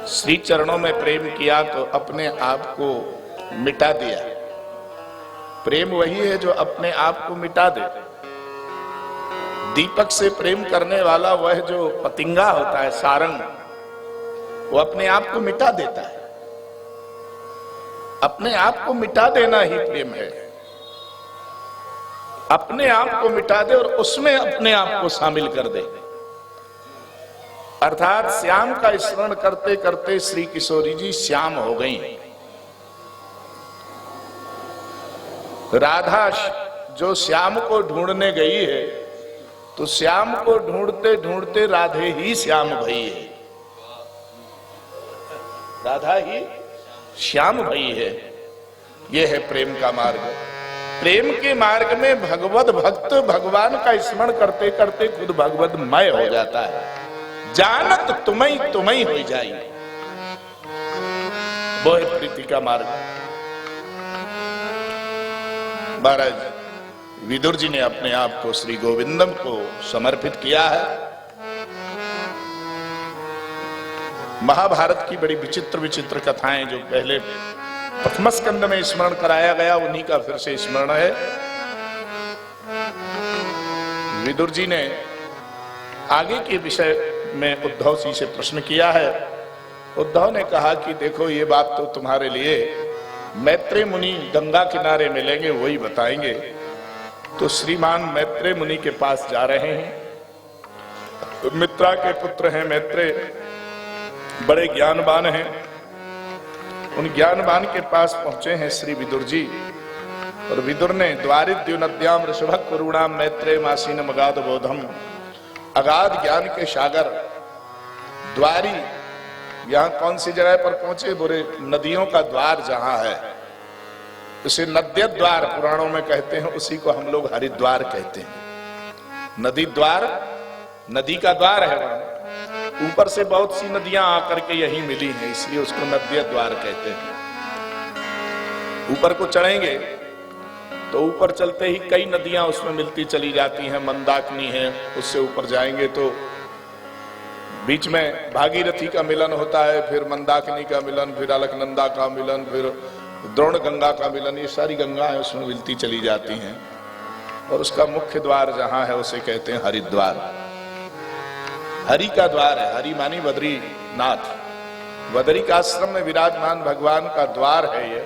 श्री चरणों में प्रेम किया तो अपने आप को मिटा दिया। प्रेम वही है जो अपने आप को मिटा दे। दीपक से प्रेम करने वाला वह जो पतिंगा होता है, सारंग, वो अपने आप को मिटा देता है। अपने आप को मिटा देना ही प्रेम है। अपने आप को मिटा दे और उसमें अपने आप को शामिल कर दे। अर्थात श्याम का स्मरण करते करते श्री किशोरी जी श्याम हो गई। राधा जो श्याम को ढूंढने गई है, तो श्याम को ढूंढते ढूंढते राधे ही श्याम भई है। राधा ही श्याम भई है। यह है प्रेम का मार्ग। प्रेम के मार्ग में भगवत भक्त भगवान का स्मरण करते करते खुद भगवतमय हो जाता है। जानत तुम्हें तुम्हें हो जाई, वो है प्रीति का मार्ग। महाराज विदुर जी ने अपने आप को श्री गोविंदम को समर्पित किया है। महाभारत की बड़ी विचित्र विचित्र कथाएं जो पहले प्रथम स्कंद में स्मरण कराया गया, उन्हीं का फिर से स्मरण है। विदुर जी ने आगे के विषय में उद्धव जी से प्रश्न किया है। उद्धव ने कहा कि देखो, ये बात तो तुम्हारे लिए मैत्रेय मुनि गंगा किनारे मिलेंगे, वही बताएंगे। तो श्रीमान मैत्रेय मुनि के पास जा रहे हैं। मित्रा के पुत्र हैं मैत्रेय, बड़े ज्ञानवान हैं। उन ज्ञानवान के पास पहुंचे हैं श्री विदुर जी। और विदुर ने द्वारिद्यो नद्याम ऋषभक करुणाम मैत्रेय मासीन मगाध बोधम, अगाध ज्ञान के सागर द्वारी, यहां कौन सी जगह पर पहुंचे? बोले नदियों का द्वार जहां है उसे नद्य द्वार पुराणों में कहते हैं, उसी को हम लोग हरिद्वार कहते हैं। नदी द्वार, नदी का द्वार है वहां। ऊपर से बहुत सी नदियां आकर के यहीं मिली हैं, इसलिए उसको नद्य द्वार कहते हैं। ऊपर को चढ़ेंगे तो ऊपर चलते ही कई नदियां उसमें मिलती चली जाती हैं। मंदाकिनी है, उससे ऊपर जाएंगे तो बीच में भागीरथी का मिलन होता है, फिर मंदाकिनी का मिलन, फिर अलकनंदा का मिलन, फिर द्रोण गंगा का मिलन। ये सारी गंगाएं उसमें मिलती चली जाती हैं। और उसका मुख्य द्वार जहां है उसे कहते हैं हरिद्वार। हरि का द्वार है। हरि मानी बद्रीनाथ, बद्री का आश्रम में विराजमान भगवान का द्वार है ये,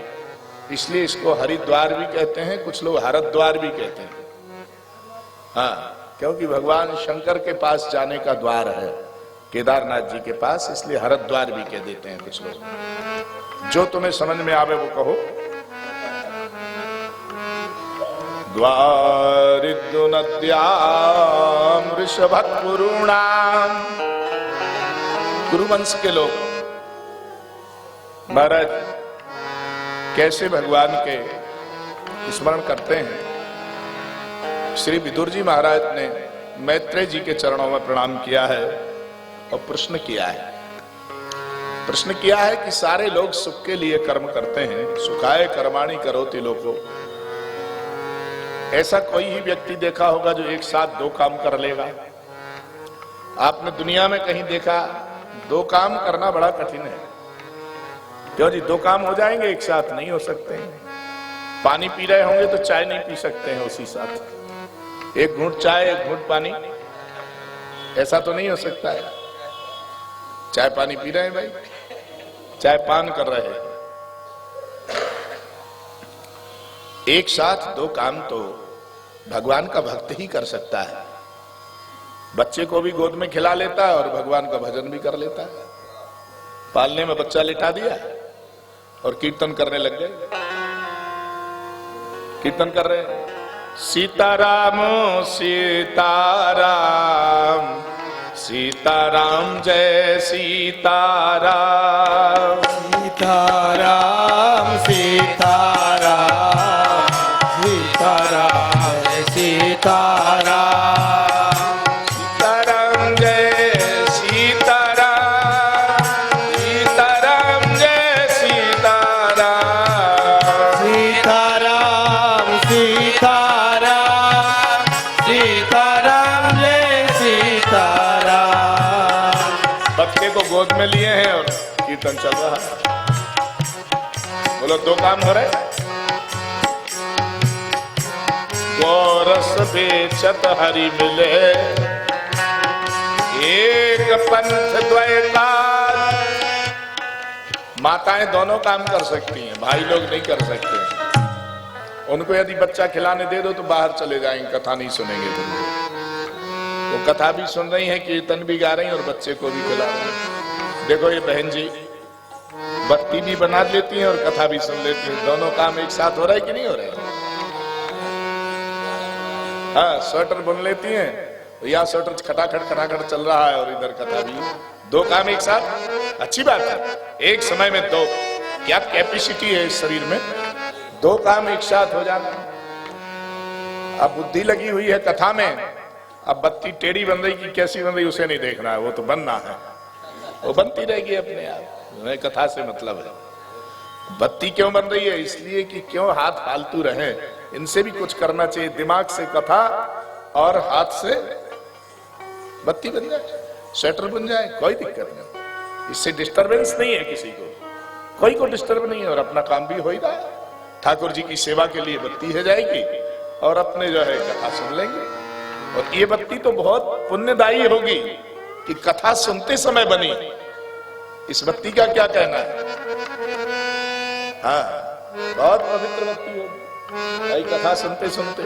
इसलिए इसको हरिद्वार भी कहते हैं। कुछ लोग हरद्वार भी कहते हैं। हाँ, क्योंकि भगवान शंकर के पास जाने का द्वार है, केदारनाथ जी के पास, इसलिए हरद्वार भी कह देते हैं कुछ लोग। जो तुम्हें समझ में आवे वो कहो। द्वारिद्यो नद्याम ऋषभक कुरुणाम, कुरुवंश के लोग महाराज कैसे भगवान के स्मरण करते हैं। श्री विदुर जी महाराज ने मैत्रेय जी के चरणों में प्रणाम किया है और प्रश्न किया है। प्रश्न किया है कि सारे लोग सुख के लिए कर्म करते हैं, सुखाय कर्माणि करोति लोको। ऐसा कोई ही व्यक्ति देखा होगा जो एक साथ दो काम कर लेगा? आपने दुनिया में कहीं देखा? दो काम करना बड़ा कठिन है। क्यों जी? दो काम हो जाएंगे एक साथ? नहीं हो सकते हैं। पानी पी रहे होंगे तो चाय नहीं पी सकते हैं उसी साथ। एक घूंट चाय एक घूंट पानी, ऐसा तो नहीं हो सकता है। चाय पानी पी रहे हैं भाई, चाय पान कर रहे हैं। एक साथ दो काम तो भगवान का भक्त ही कर सकता है। बच्चे को भी गोद में खिला लेता है और भगवान का भजन भी कर लेता है। पालने में बच्चा लिटा दिया और कीर्तन करने लग गए। कीर्तन कर रहे हैं, सीताराम सीताराम सीताराम जय सीताराम, सीताराम सीताराम सीताराम सीताराम, सीताराम जय सीताराम, सीताराम जय सीताराम, सीताराम में लिए हैं और कीर्तन चल रहा है। बोलो 2 काम हो रहे। गोरस बेचत हरि मिले, एक पंथ द्वैकार। माताएं दोनों काम कर सकती हैं, भाई लोग नहीं कर सकते। उनको यदि बच्चा खिलाने दे दो तो बाहर चले जाएंगे, कथा नहीं सुनेंगे। वो कथा भी सुन रही हैं, कीर्तन भी गा रही हैं और बच्चे को भी खिला रही हैं। देखो ये बहन जी बत्ती भी बना लेती हैं और कथा भी सुन लेती हैं। दोनों काम एक साथ हो रहा है कि नहीं हो रहा है? हाँ, स्वेटर बुन लेती हैं, या स्वेटर खटाखट चल रहा है और इधर कथा भी। 2 काम एक साथ, अच्छी बात है। एक समय में 2, क्या कैपेसिटी है इस शरीर में, 2 काम एक साथ हो जाते हैं। अब बुद्धि लगी हुई है कथा में, अब बत्ती टेढ़ी बन रही कि कैसी बन रही उसे नहीं देखना है, वो तो बनना है, वो बनती रहेगी अपने आप। हमें कथा से मतलब है। बत्ती क्यों बन रही है? इसलिए कि क्यों हाथ फालतू रहे, इनसे भी कुछ करना चाहिए। दिमाग से कथा और हाथ से बत्ती बन जाए, स्वेटर बन जाए, कोई दिक्कत नहीं। इससे डिस्टरबेंस नहीं है किसी को, कोई को डिस्टर्ब नहीं है और अपना काम भी हो ही रहा है। ठाकुर जी की सेवा के लिए बत्ती हो जाएगी और अपने जो है कथा सुन लेंगे। और ये बत्ती तो बहुत पुण्यदायी होगी कि कथा सुनते समय बनी। इस बत्ती का क्या कहना है? हाँ, बहुत पवित्र बत्ती होगी भाई, कथा सुनते सुनते।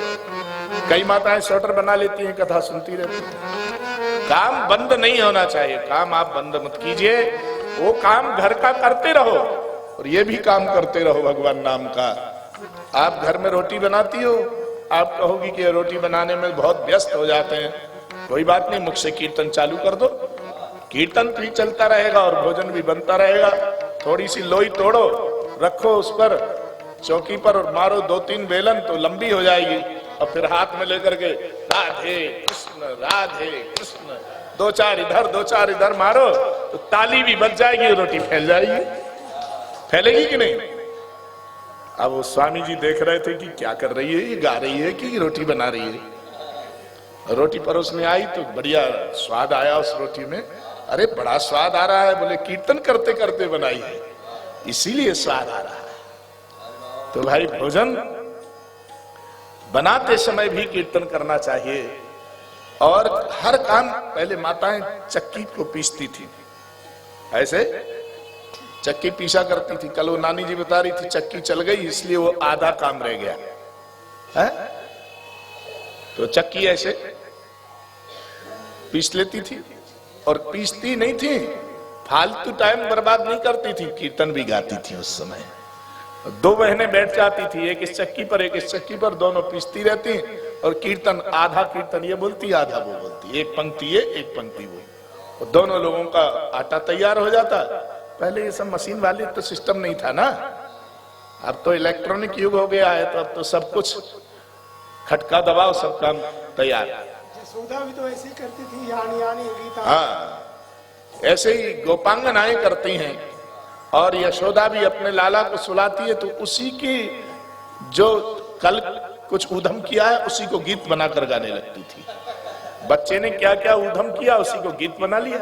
कई माताएं स्वेटर बना लेती हैं, कथा सुनती रहती हैं। काम बंद नहीं होना चाहिए, काम आप बंद मत कीजिए, वो काम घर का करते रहो और ये भी काम करते रहो भगवान नाम का। आप घर में रोटी बनाती हो, आप कहोगी कि रोटी बनाने में बहुत व्यस्त हो जाते हैं, कोई बात नहीं, मुख से कीर्तन चालू कर दो, कीर्तन भी चलता रहेगा और भोजन भी बनता रहेगा। थोड़ी सी लोई तोड़ो, रखो उस पर चौकी पर और मारो 2-3 बेलन तो लंबी हो जाएगी। और फिर हाथ में लेकर के राधे कृष्ण 2-4 इधर 2-4 इधर मारो तो ताली भी बज जाएगी, रोटी फैल जाएगी। फैलेगी कि नहीं? अब वो स्वामी जी देख रहे थे कि क्या कर रही है, ये गा रही है कि रोटी बना रही है। रोटी परोसने आई तो बढ़िया स्वाद आया उस रोटी में। अरे बड़ा स्वाद आ रहा है, बोले कीर्तन करते करते बनाई है इसीलिए स्वाद आ रहा है। तो भाई भोजन बनाते समय भी कीर्तन करना चाहिए। और हर काम, पहले माताएं चक्की को पीसती थी, ऐसे चक्की पीसा करती थी। कल वो नानी जी बता रही थी चक्की चल गई इसलिए वो आधा काम रह गया है। तो चक्की ऐसे पीस लेती थी और पीसती नहीं थी, फालतू टाइम बर्बाद नहीं करती थी, कीर्तन भी गाती थी। उस समय 2 बहनें बैठ जाती थी, एक इस चक्की पर एक इस चक्की पर, दोनों पीसती रहती और कीर्तन, आधा कीर्तन ये बोलती आधा वो बोलती, एक पंक्ति ये एक पंक्ति वो, और दोनों लोगों का आटा तैयार हो जाता। पहले ये सब मशीन वाले तो सिस्टम नहीं था ना, अब तो इलेक्ट्रॉनिक युग हो गया है, तो अब तो सब कुछ खटका दबाओ सब काम तैयार। यशोदा भी तो ऐसे ही करती थी, यानी यानी गीता। हाँ, ऐसे ही गोपांगनाएं करती हैं और यशोदा भी अपने लाला को सुलाती है तो उसी की जो कल कुछ ऊधम किया है उसी को गीत बनाकर गाने लगती थी। बच्चे ने क्या क्या ऊधम किया उसी को गीत बना लिया।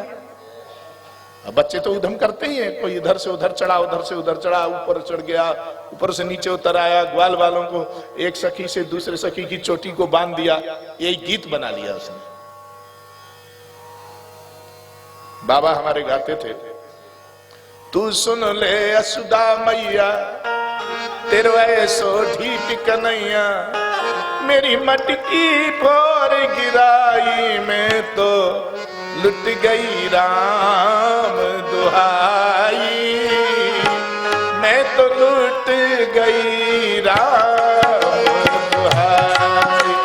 अब बच्चे तो ऊधम करते ही हैं, कोई इधर से उधर चढ़ा, उधर से उधर चढ़ा, ऊपर चढ़ गया, ऊपर से नीचे उतर आया, ग्वाल वालों को एक सखी से दूसरे सखी की चोटी को बांध दिया, यही गीत बना लिया उसने। बाबा हमारे गाते थे, तू सुन ले यशोदा मैया तेरे ऐसो ढीठ कन्हैया, मेरी मटकी फोर गिराई में तो लुट गई राम दुहाई, मैं तो लुट गई राम दुहाई,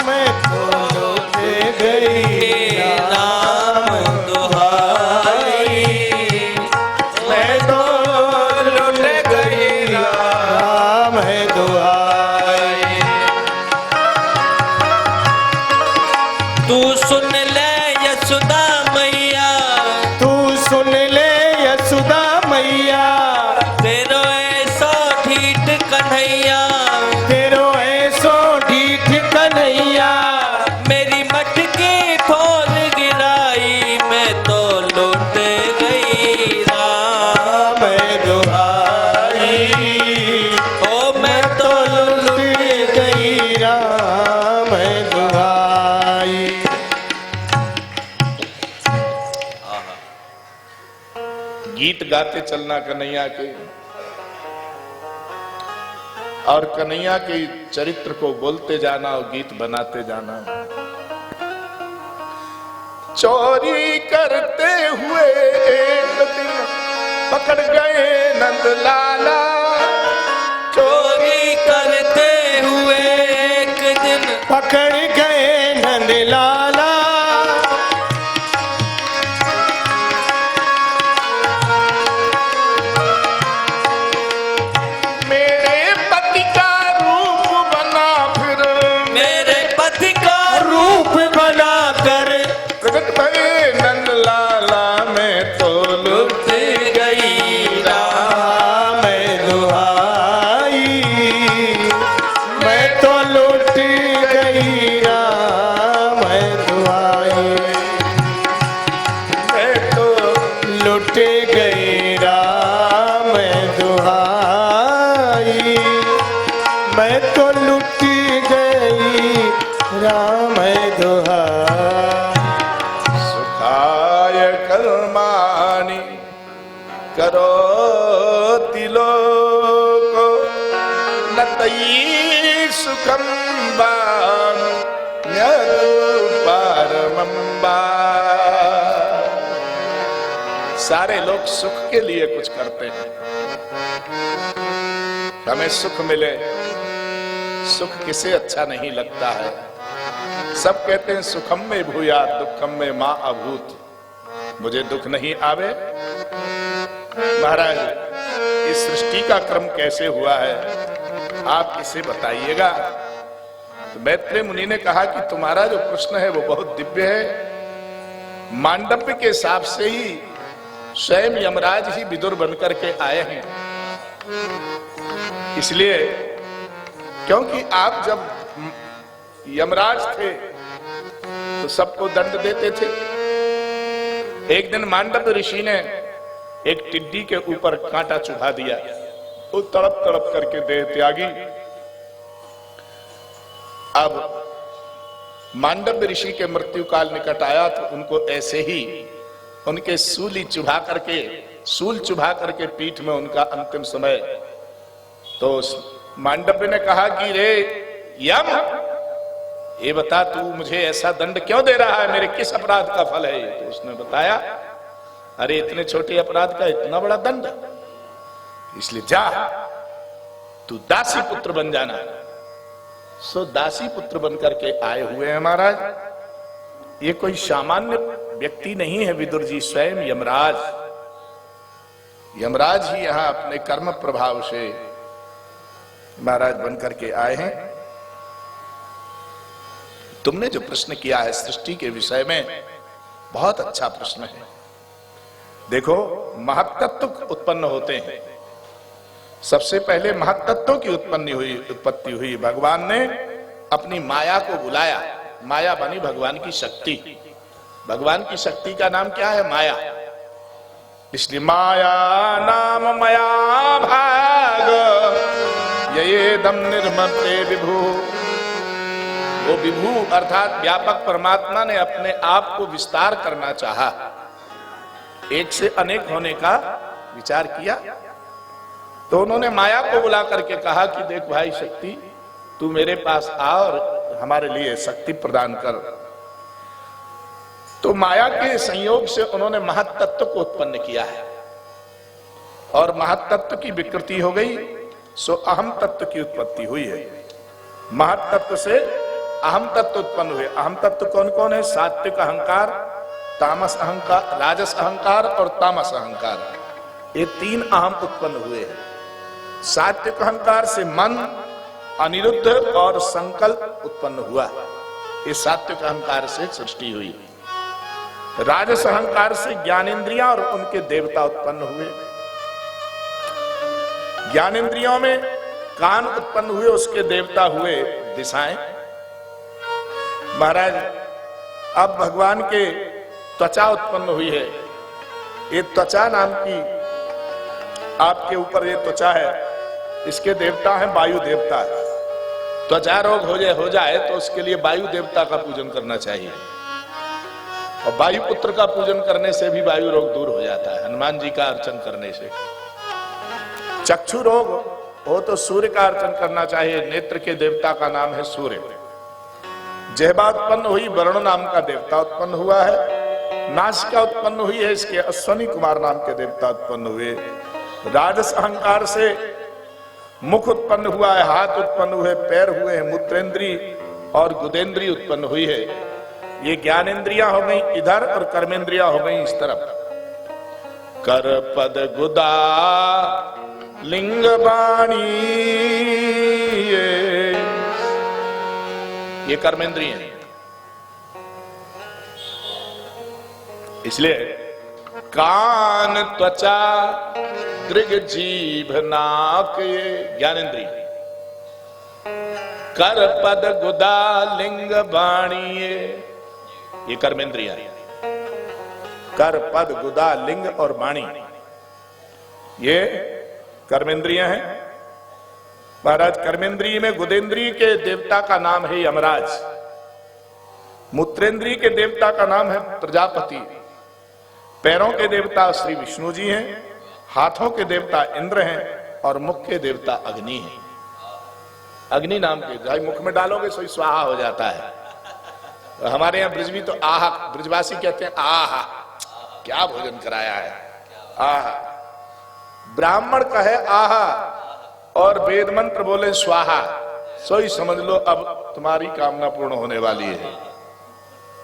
मैं तो लुट गई राम दुहाई, मैं तो लुट गई राम है दुहाई। तू सुन ले यशोदा मैया, तू सुन ले यशोदा मैया, तेरो ऐसो ढीठ कन्हैया, तेरो ऐसो ढीठ कन्हैया, मेरी मटकी फोड़ गाते चलना कन्हैया के, और कन्हैया के चरित्र को बोलते जाना और गीत बनाते जाना। चोरी करते हुए एक दिन पकड़ गए नंदलाला, चोरी करते हुए एक दिन पकड़ गए नंदलाला। मेरे पति का रूप बना फिर, मेरे पति का रूप बनाकर प्रकट भये नंदलाला में तो लुट गई राम दुहाई, मैं तो लुट गई राम दुहाई, मैं तो लुट गई राम दुहाई, मैं तो लुट गई राम दुहाई। सुखाय कर्माणि करोति लोको न तयि सुखं परमं वा। सारे लोग सुख के लिए कुछ करते हैं, हमें सुख मिले। सुख किसे अच्छा नहीं लगता है। सब कहते हैं सुखम में भूयात दुखम में मां अभूत, मुझे दुख नहीं आवे। महाराज, इस सृष्टि का क्रम कैसे हुआ है आप इसे बताइएगा। तो मैत्रेय मुनि ने कहा कि तुम्हारा जो प्रश्न है वो बहुत दिव्य है। मांडव्य के हिसाब से ही स्वयं यमराज ही विदुर बनकर के आए हैं। इसलिए क्योंकि आप जब यमराज थे तो सबको दंड देते थे। एक दिन मांडव्य ऋषि ने एक टिड्डी के ऊपर कांटा चुभा दिया, वो तड़प तड़प करके देह त्यागी। अब मांडव्य ऋषि के मृत्यु काल निकट आया तो उनको ऐसे ही उनके सूल चुभा करके पीठ में उनका अंतिम समय। तो मांडव्य ने कहा कि रे यम, ये बता तू मुझे ऐसा दंड क्यों दे रहा है, मेरे किस अपराध का फल है ये? तो उसने बताया, अरे इतने छोटे अपराध का इतना बड़ा दंड, इसलिए जा तू दासी पुत्र बन जाना। सो दासी पुत्र बन करके आए हुए हैं महाराज। ये कोई सामान्य व्यक्ति नहीं है विदुर जी, स्वयं यमराज। यमराज ही यहां अपने कर्म प्रभाव से महाराज बन करके आए हैं। तुमने जो प्रश्न किया है सृष्टि के विषय में, बहुत अच्छा प्रश्न है। देखो, महत्तत्व उत्पन्न होते हैं। सबसे पहले महत्तत्व की उत्पत्ति हुई। भगवान ने अपनी माया को बुलाया, माया बनी भगवान की शक्ति। भगवान की शक्ति का नाम क्या है? माया। इसलिए माया नाम मया भाग येदम निर्मते विभु। वो विभु अर्थात व्यापक परमात्मा ने अपने आप को विस्तार करना चाहा, एक से अनेक होने का विचार किया। तो उन्होंने माया को बुला करके कहा कि देख भाई शक्ति, तू मेरे पास आ और हमारे लिए शक्ति प्रदान कर। तो माया के संयोग से उन्होंने महत्तत्व को उत्पन्न किया है और महत्तत्व की विकृति हो गई, सो अहम तत्व की उत्पत्ति हुई है। महत्तत्व से अहम तत्व उत्पन्न हुए। अहम तत्व कौन कौन है? सात्विक अहंकार, तामस अहंकार, राजस अहंकार और तामस अहंकार। ये तीन अहम उत्पन्न हुए हैं। सात्विक अहंकार से मन, अनिरुद्ध और संकल्प उत्पन्न हुआ। ये सात्विक अहंकार से सृष्टि हुई। राजस अहंकार से ज्ञानेंद्रियां और उनके देवता उत्पन्न हुए। ज्ञानेंद्रियों में कान उत्पन्न हुए, उसके देवता हुए दिशाएं। महाराज, अब भगवान के त्वचा उत्पन्न हुई है। ये त्वचा नाम की आपके ऊपर ये त्वचा है, इसके देवता हैं वायु देवता। त्वचा रोग हो जाए तो उसके लिए वायु देवता का पूजन करना चाहिए। और वायु पुत्र का पूजन करने से भी वायु रोग दूर हो जाता है, हनुमान जी का अर्चन करने से। चक्षु रोग हो तो सूर्य का अर्चन करना चाहिए, नेत्र के देवता का नाम है सूर्य। जिह्वा उत्पन्न हुई, वरुण नाम का देवता उत्पन्न हुआ है। नासिका उत्पन्न हुई है, इसके अश्वनी कुमार नाम के देवता उत्पन्न हुए। राजस अहंकार से मुख उत्पन्न हुआ है, हाथ उत्पन्न हुए, पैर हुए हैं, मूत्रेंद्री और गुदेंद्री उत्पन्न हुई है। ये ज्ञानेंद्रियां हो गई इधर और कर्मेंद्रियां हो गई इस तरफ। कर पद गुदा लिंग वाणी, ये कर्मेंद्रिय है। इसलिए कान त्वचा दृग जीभ नाक ये ज्ञानेंद्रिय। कर पद गुदा लिंग वाणी ये कर्मेंद्रिय है। कर पद गुदा लिंग और वाणी ये कर्मेंद्रिय हैं। महाराज कर्मेंद्रिय में गुदेंद्रिय के देवता का नाम है यमराज, मूत्रेंद्रिय के देवता का नाम है प्रजापति, पैरों के देवता श्री विष्णु जी हैं, हाथों के देवता इंद्र हैं और मुख के देवता अग्नि हैं। अग्नि नाम के भाई मुख में डालोगे सो स्वाहा हो जाता है। हमारे यहाँ ब्रिजवी तो आहा, ब्रिजवासी कहते हैं आहा, क्या भोजन कराया है, आहा। ब्राह्मण कहे आहा और वेद मंत्र बोले स्वाहा, सो ही समझ लो अब तुम्हारी कामना पूर्ण होने वाली है।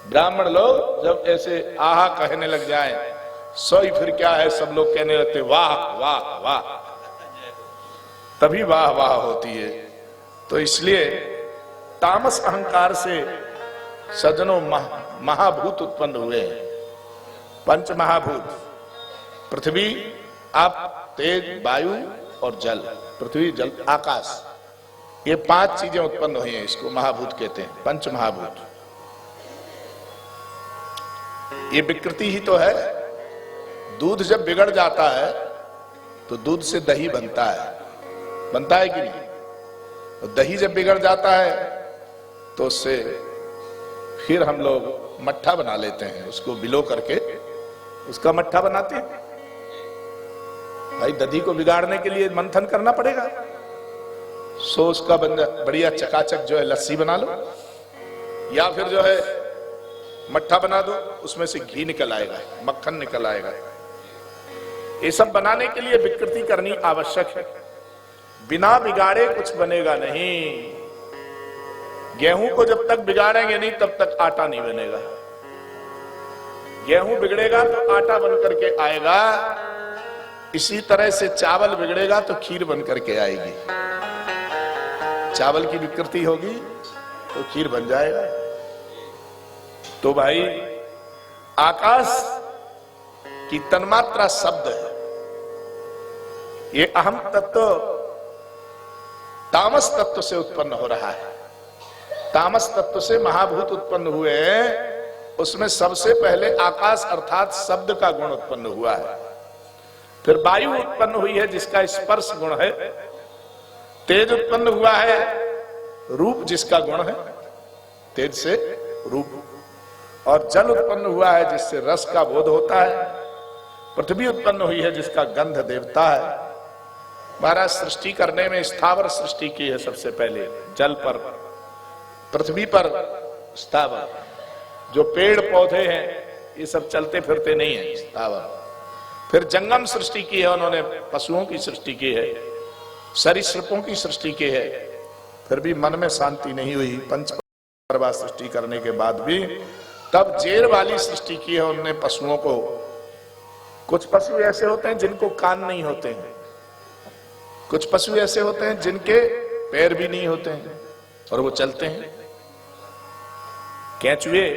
ब्राह्मण लोग जब ऐसे आहा कहने लग जाए, सो ही फिर क्या है, सब लोग कहने लगते वाह वाह वाह, तभी वाह वाह होती है। तो इसलिए तामस अहंकार से सज्जनों महाभूत उत्पन्न हुए हैं। पंच महाभूत पृथ्वी, आप, तेज, वायु और जल। पृथ्वी, जल, आकाश, ये 5 चीजें उत्पन्न हुई हैं, इसको महाभूत कहते हैं, पंच महाभूत। ये विकृति ही तो है। दूध जब बिगड़ जाता है तो दूध से दही बनता है कि नहीं? तो दही जब बिगड़ जाता है तो उससे फिर हम लोग मट्ठा बना लेते हैं, उसको बिलो करके उसका मट्ठा बनाते हैं। भाई दही को बिगाड़ने के लिए मंथन करना पड़ेगा, सो उसका बढ़िया चकाचक जो है लस्सी बना लो, या फिर जो है मट्ठा बना दो, उसमें से घी निकल आएगा, मक्खन निकल आएगा। ये सब बनाने के लिए विकृति करनी आवश्यक है। बिना बिगाड़े कुछ बनेगा नहीं। गेहूं को जब तक बिगाड़ेंगे नहीं तब तक आटा नहीं बनेगा। गेहूं बिगड़ेगा तो आटा बन करके आएगा, इसी तरह से चावल बिगड़ेगा तो खीर बन करके आएगी। चावल की विकृति होगी तो खीर बन जाएगा। तो भाई आकाश की तन्मात्रा शब्द है। ये अहम तत्व तामस तत्व से उत्पन्न हो रहा है। तामस तत्व से महाभूत उत्पन्न हुए हैं, उसमें सबसे पहले आकाश अर्थात शब्द का गुण उत्पन्न हुआ है। फिर वायु उत्पन्न हुई है जिसका स्पर्श गुण है। तेज उत्पन्न हुआ है, रूप जिसका गुण है, तेज से रूप। और जल उत्पन्न हुआ है जिससे रस का बोध होता है। पृथ्वी उत्पन्न हुई है जिसका गंध देवता है। महाराज सृष्टि करने में स्थावर सृष्टि की है सबसे पहले, जल पर, पृथ्वी पर स्थावर। जो पेड़ पौधे हैं ये सब चलते फिरते नहीं है, स्थावर। फिर जंगम सृष्टि की है उन्होंने, पशुओं की सृष्टि की है, सरीसृपों की सृष्टि की है। फिर भी मन में शांति नहीं हुई। पंच सृष्टि करने के बाद भी तब जेर वाली सृष्टि की है उन्होंने पशुओं को। कुछ पशु ऐसे होते हैं जिनको कान नहीं होते हैं, कुछ पशु ऐसे होते हैं जिनके पैर भी नहीं होते हैं और वो चलते हैं। केंचुए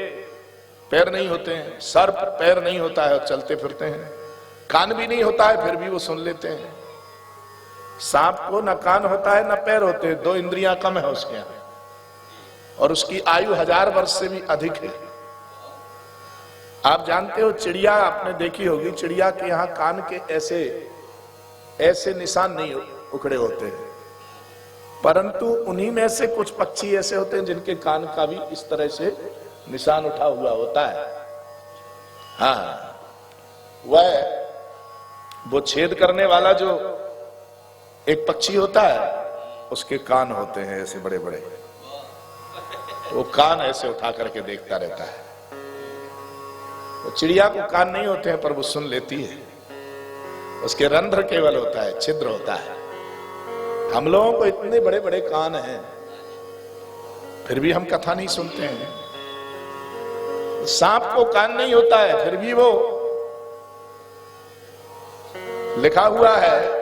पैर नहीं होते हैं, सर्प पैर नहीं होता है और चलते फिरते हैं। कान भी नहीं होता है फिर भी वो सुन लेते हैं। सांप को न कान होता है न पैर होते हैं, 2 इंद्रियां कम है उसके यहाँ, और उसकी आयु 1000 वर्ष से भी अधिक है। आप जानते हो चिड़िया आपने देखी होगी, चिड़िया के यहाँ कान के ऐसे निशान नहीं उखड़े होते हैं, परंतु उन्हीं में से कुछ पक्षी ऐसे होते हैं जिनके कान का भी इस तरह से निशान उठा हुआ होता है। हाँ, वह वो छेद करने वाला जो एक पक्षी होता है, उसके कान होते हैं ऐसे बड़े बड़े, वो कान ऐसे उठा करके देखता रहता है। तो चिड़िया को कान नहीं होते हैं पर वो सुन लेती है, उसके रंध्र केवल होता है, छिद्र होता है। हम लोगों को इतने बड़े बड़े कान हैं, फिर भी हम कथा नहीं सुनते हैं। सांप को कान नहीं होता है, फिर भी वो लिखा हुआ है